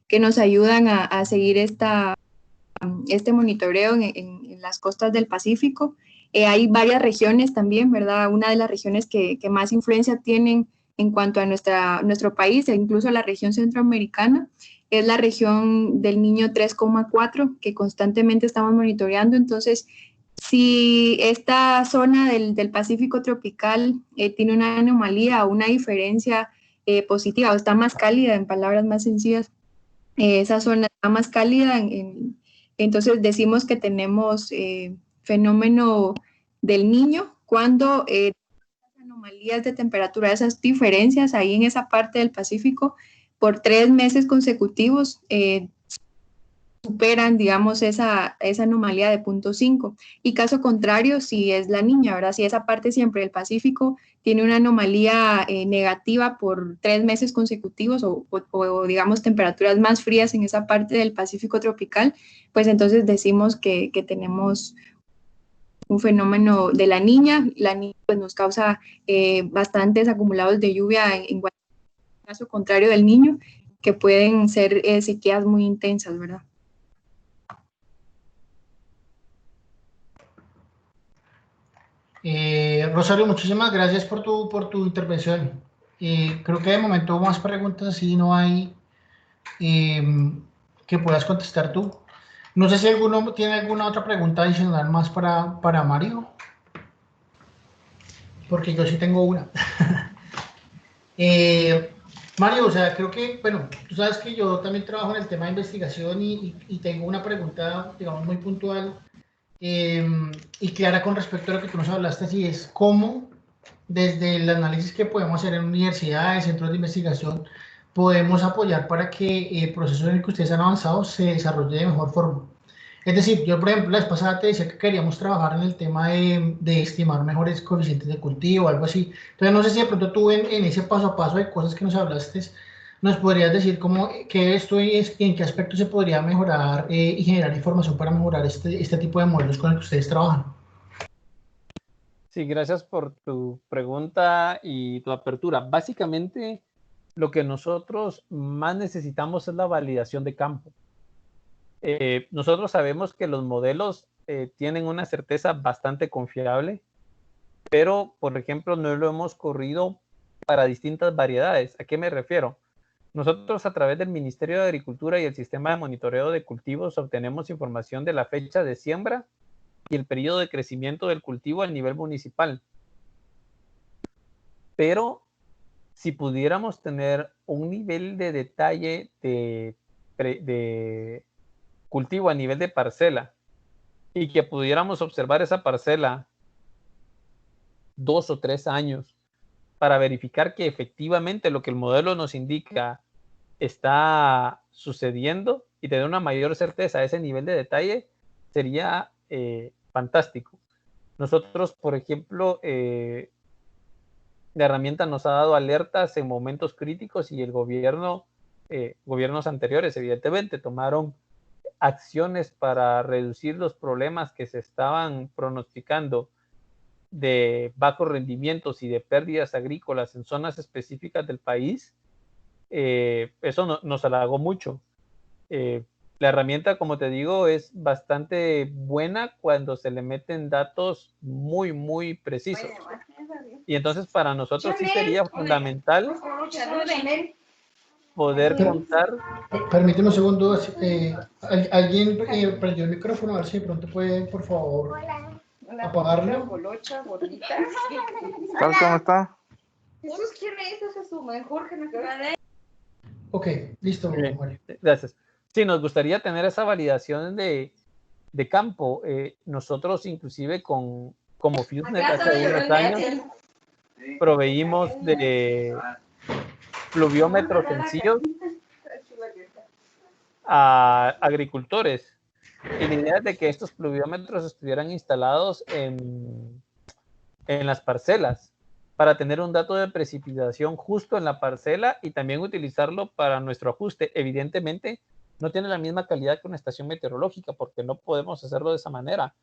que nos ayudan a seguir este monitoreo en las costas del Pacífico. Hay varias regiones también, ¿verdad? Una de las regiones que más influencia tienen en cuanto a nuestro país, e incluso la región centroamericana, es la región del Niño 3,4, que constantemente estamos monitoreando. Entonces, si esta zona del Pacífico tropical tiene una anomalía o una diferencia positiva o está más cálida, en palabras más sencillas, esa zona está más cálida, entonces decimos que tenemos fenómeno del Niño cuando anomalías de temperatura, esas diferencias ahí en esa parte del Pacífico por 3 meses consecutivos superan, digamos, esa anomalía de 0.5. Y caso contrario, si es la niña, ¿verdad? Si esa parte siempre del Pacífico tiene una anomalía negativa por 3 meses consecutivos o, digamos, temperaturas más frías en esa parte del Pacífico tropical, pues entonces decimos que tenemos un fenómeno de la niña. La niña pues, nos causa bastantes acumulados de lluvia en caso contrario del niño, que pueden ser sequías muy intensas, ¿verdad? Rosario, muchísimas gracias por tu intervención. Creo que de momento más preguntas así no hay que puedas contestar tú. No sé si alguno tiene alguna otra pregunta adicional más para Mario, porque yo sí tengo una. Mario, o sea, creo que, bueno, tú sabes que yo también trabajo en el tema de investigación y tengo una pregunta, digamos, muy puntual Y Clara, con respecto a lo que tú nos hablaste, si es cómo desde el análisis que podemos hacer en universidades, centros de investigación, podemos apoyar para que el proceso en el que ustedes han avanzado se desarrolle de mejor forma. Es decir, yo, por ejemplo, la vez pasada te decía que queríamos trabajar en el tema de estimar mejores coeficientes de cultivo o algo así. Entonces, no sé si de pronto tú en ese paso a paso de cosas que nos hablaste, nos podrías decir cómo, qué esto es y en qué aspecto se podría mejorar y generar información para mejorar este tipo de modelos con el que ustedes trabajan. Sí, gracias por tu pregunta y tu apertura. Básicamente, lo que nosotros más necesitamos es la validación de campo. Nosotros sabemos que los modelos tienen una certeza bastante confiable, pero, por ejemplo, no lo hemos corrido para distintas variedades. ¿A qué me refiero? Nosotros, a través del Ministerio de Agricultura y el sistema de monitoreo de cultivos, obtenemos información de la fecha de siembra y el periodo de crecimiento del cultivo a nivel municipal. Pero si pudiéramos tener un nivel de detalle de cultivo a nivel de parcela y que pudiéramos observar esa parcela 2 o 3 años para verificar que efectivamente lo que el modelo nos indica está sucediendo y tener una mayor certeza a ese nivel de detalle, sería fantástico. Nosotros, por ejemplo, la herramienta nos ha dado alertas en momentos críticos y el gobierno, gobiernos anteriores, evidentemente, tomaron acciones para reducir los problemas que se estaban pronosticando de bajos rendimientos y de pérdidas agrícolas en zonas específicas del país. Eso nos halagó mucho. La herramienta, como te digo, es bastante buena cuando se le meten datos muy, muy precisos. Y entonces para nosotros sí sería fundamental poder contar. Permíteme un segundo. Alguien prendió el micrófono, a ver si de pronto puede, por favor, apagarlo. ¿Tal cómo está? ¿Quién es? Ese es su mejor que me acaba de... Ok, listo, Mario. Gracias. Sí, nos gustaría tener esa validación de campo. Nosotros inclusive como FuseNet hace unos años proveímos de pluviómetros sencillos a agricultores. Y la idea es de que estos pluviómetros estuvieran instalados en las parcelas para tener un dato de precipitación justo en la parcela y también utilizarlo para nuestro ajuste. Evidentemente, no tiene la misma calidad que una estación meteorológica porque no podemos hacerlo de esa manera,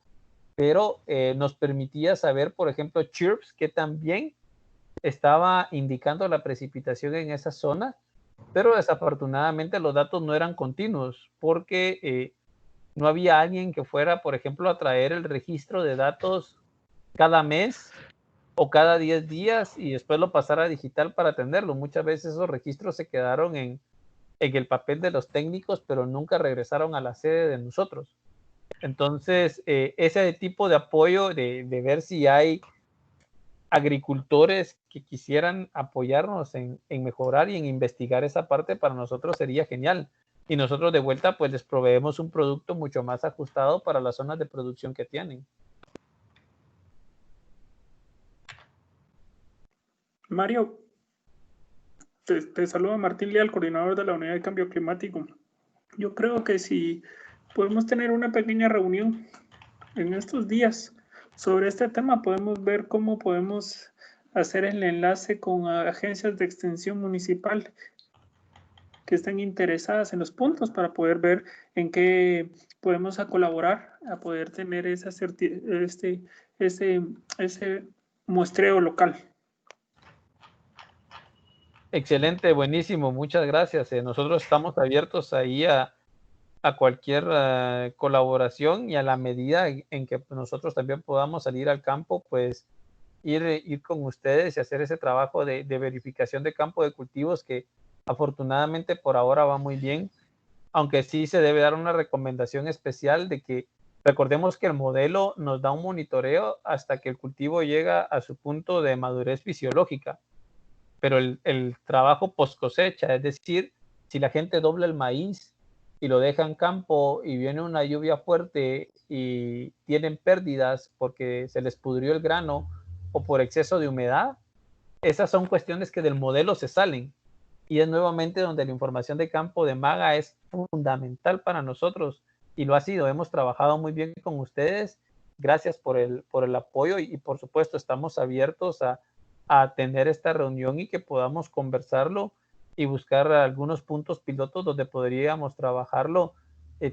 pero nos permitía saber, por ejemplo, chirps, que también estaba indicando la precipitación en esa zona, pero desafortunadamente los datos no eran continuos porque no había alguien que fuera, por ejemplo, a traer el registro de datos cada mes o cada 10 días y después lo pasara a digital para atenderlo. Muchas veces esos registros se quedaron en el papel de los técnicos, pero nunca regresaron a la sede de nosotros. Entonces, ese tipo de apoyo de ver si hay agricultores que quisieran apoyarnos en mejorar y en investigar esa parte, para nosotros sería genial. Y nosotros de vuelta pues les proveemos un producto mucho más ajustado para las zonas de producción que tienen. Mario, te saluda Martín Leal, coordinador de la Unidad de Cambio Climático. Yo creo que si podemos tener una pequeña reunión en estos días sobre este tema, podemos ver cómo podemos hacer el enlace con agencias de extensión municipal que estén interesadas en los puntos para poder ver en qué podemos colaborar a poder tener ese muestreo local. Excelente, buenísimo, muchas gracias. Nosotros estamos abiertos ahí a cualquier colaboración y a la medida en que nosotros también podamos salir al campo, pues ir con ustedes y hacer ese trabajo de verificación de campo de cultivos que afortunadamente por ahora va muy bien, aunque sí se debe dar una recomendación especial de que recordemos que el modelo nos da un monitoreo hasta que el cultivo llega a su punto de madurez fisiológica. Pero el trabajo post cosecha, es decir, si la gente dobla el maíz y lo deja en campo y viene una lluvia fuerte y tienen pérdidas porque se les pudrió el grano o por exceso de humedad, esas son cuestiones que del modelo se salen. Y es nuevamente donde la información de campo de Maga es fundamental para nosotros y lo ha sido. Hemos trabajado muy bien con ustedes. Gracias por el apoyo y por supuesto estamos abiertos a tener esta reunión y que podamos conversarlo y buscar algunos puntos pilotos donde podríamos trabajarlo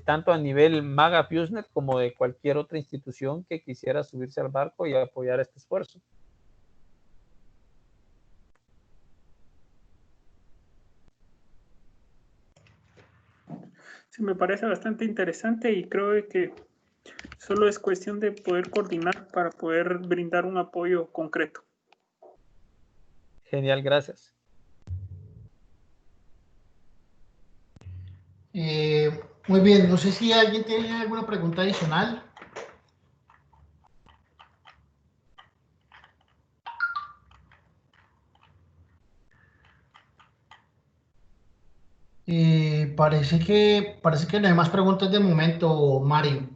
tanto a nivel Maga FuseNet como de cualquier otra institución que quisiera subirse al barco y apoyar este esfuerzo. Sí, me parece bastante interesante y creo que solo es cuestión de poder coordinar para poder brindar un apoyo concreto. Genial, gracias. Muy bien, no sé si alguien tiene alguna pregunta adicional. Parece que no hay más preguntas de momento, Mario.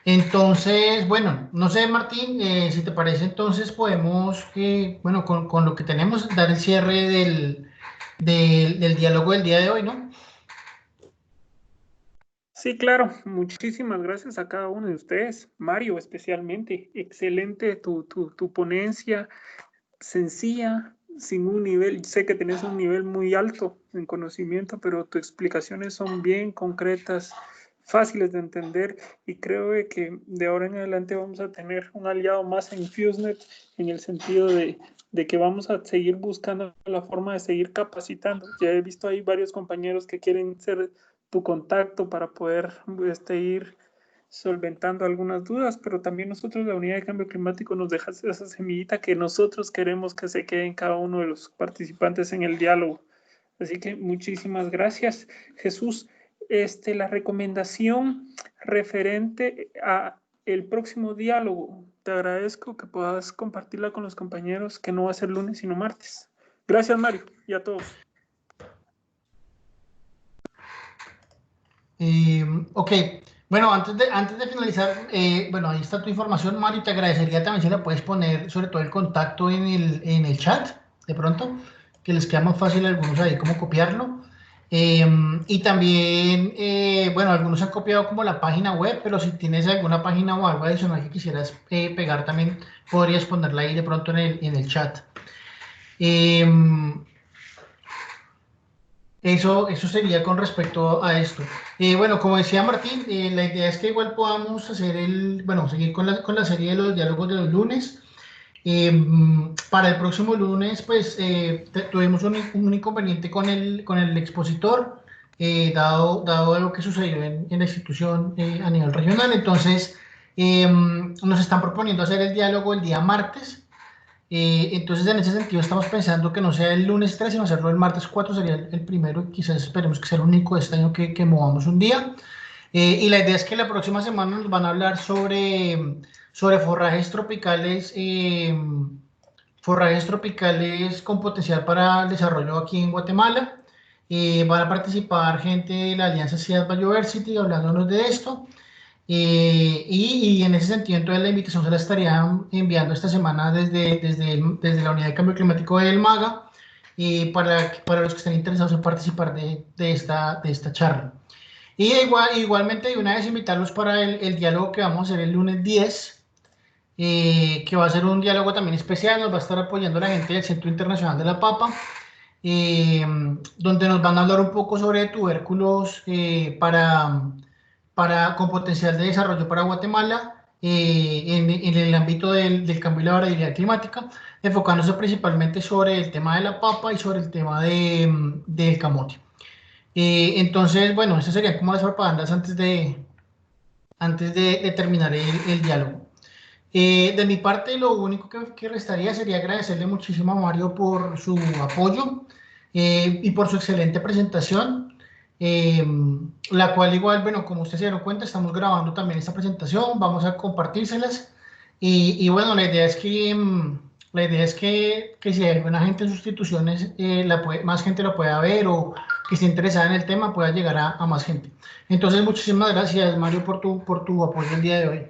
Entonces, bueno, no sé, Martín, si te parece, entonces podemos, bueno, con lo que tenemos, dar el cierre del diálogo del día de hoy, ¿no? Sí, claro. Muchísimas gracias a cada uno de ustedes. Mario, especialmente. Excelente tu ponencia, sencilla, sin un nivel. Sé que tenés un nivel muy alto en conocimiento, pero tus explicaciones son bien concretas, fáciles de entender y creo que de ahora en adelante vamos a tener un aliado más en FuseNet en el sentido de que vamos a seguir buscando la forma de seguir capacitando. Ya he visto ahí varios compañeros que quieren ser tu contacto para poder ir solventando algunas dudas, pero también nosotros, la Unidad de Cambio Climático, nos deja esa semillita que nosotros queremos que se quede en cada uno de los participantes en el diálogo. Así que muchísimas gracias, Jesús. La recomendación referente a el próximo diálogo, te agradezco que puedas compartirla con los compañeros, que no va a ser lunes sino martes. Gracias, Mario, y a todos. Ok, bueno, antes de finalizar, bueno, ahí está tu información, Mario, te agradecería también si la puedes poner, sobre todo el contacto en el chat, de pronto, que les queda más fácil a algunos ahí como copiarlo. Y también, bueno, algunos han copiado como la página web, pero si tienes alguna página o algo adicional que quisieras pegar también, podrías ponerla ahí de pronto en el chat. Eso sería con respecto a esto. Bueno, como decía Martín, la idea es que igual podamos hacer seguir con la serie de los diálogos de los lunes. Para el próximo lunes, pues tuvimos un inconveniente con el expositor, dado lo que sucedió en la institución a nivel regional. Entonces, nos están proponiendo hacer el diálogo el día martes. Entonces, en ese sentido, estamos pensando que no sea el lunes 3, sino hacerlo el martes 4, sería el primero, y quizás esperemos que sea el único de este año que movamos un día. Y la idea es que la próxima semana nos van a hablar sobre forrajes tropicales con potencial para el desarrollo aquí en Guatemala. Van a participar gente de la Alianza Ciudad Biodiversity hablándonos de esto. Y en ese sentido, entonces la invitación se la estarían enviando esta semana desde la Unidad de Cambio Climático del MAGA para los que estén interesados en participar de esta charla. Y igualmente, de una vez invitarlos para el diálogo que vamos a hacer el lunes 10, que va a ser un diálogo también especial. Nos va a estar apoyando la gente del Centro Internacional de la Papa, donde nos van a hablar un poco sobre tubérculos con potencial de desarrollo para Guatemala en el ámbito del cambio y la variabilidad climática, enfocándose principalmente sobre el tema de la papa y sobre el tema del camote. Entonces, bueno, esas serían como las propagandas antes de terminar el diálogo. De mi parte, lo único que restaría sería agradecerle muchísimo a Mario por su apoyo y por su excelente presentación. La cual igual, bueno, como ustedes se dieron cuenta, estamos grabando también esta presentación, vamos a compartírselas y bueno, la idea es que si hay alguna gente en sus instituciones, más gente lo pueda ver o que esté interesada en el tema pueda llegar a más gente. Entonces, muchísimas gracias, Mario, por tu apoyo el día de hoy.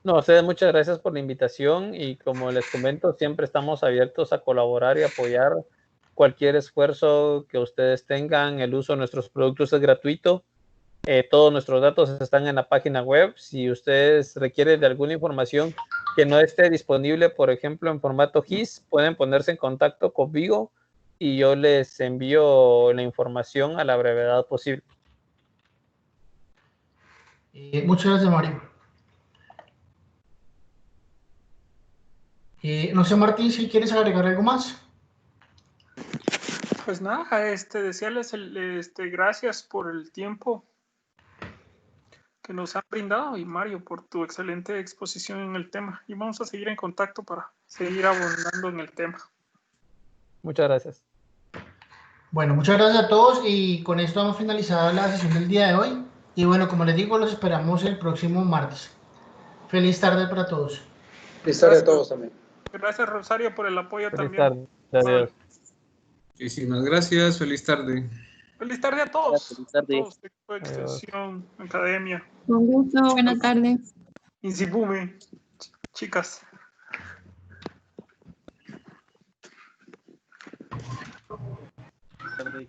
No, a ustedes muchas gracias por la invitación y como les comento, siempre estamos abiertos a colaborar y apoyar cualquier esfuerzo que ustedes tengan. El uso de nuestros productos es gratuito. Todos nuestros datos están en la página web. Si ustedes requieren de alguna información que no esté disponible, por ejemplo, en formato GIS, pueden ponerse en contacto conmigo y yo les envío la información a la brevedad posible. Muchas gracias, Mario. No sé, Martín, si quieres agregar algo más. Pues nada, desearles gracias por el tiempo que nos han brindado y Mario por tu excelente exposición en el tema. Y vamos a seguir en contacto para seguir abundando en el tema. Muchas gracias. Bueno, muchas gracias a todos y con esto hemos finalizado la sesión del día de hoy. Y bueno, como les digo, los esperamos el próximo martes. Feliz tarde para todos. Feliz tarde a todos también. Gracias, Rosario, por el apoyo Feliz también. tarde. Adiós. Muchísimas gracias. Feliz tarde. Feliz tarde a todos. Feliz tarde. A todos, equipo de extensión, academia. Con gusto, buena tarde. Insibume, chicas. Tarde.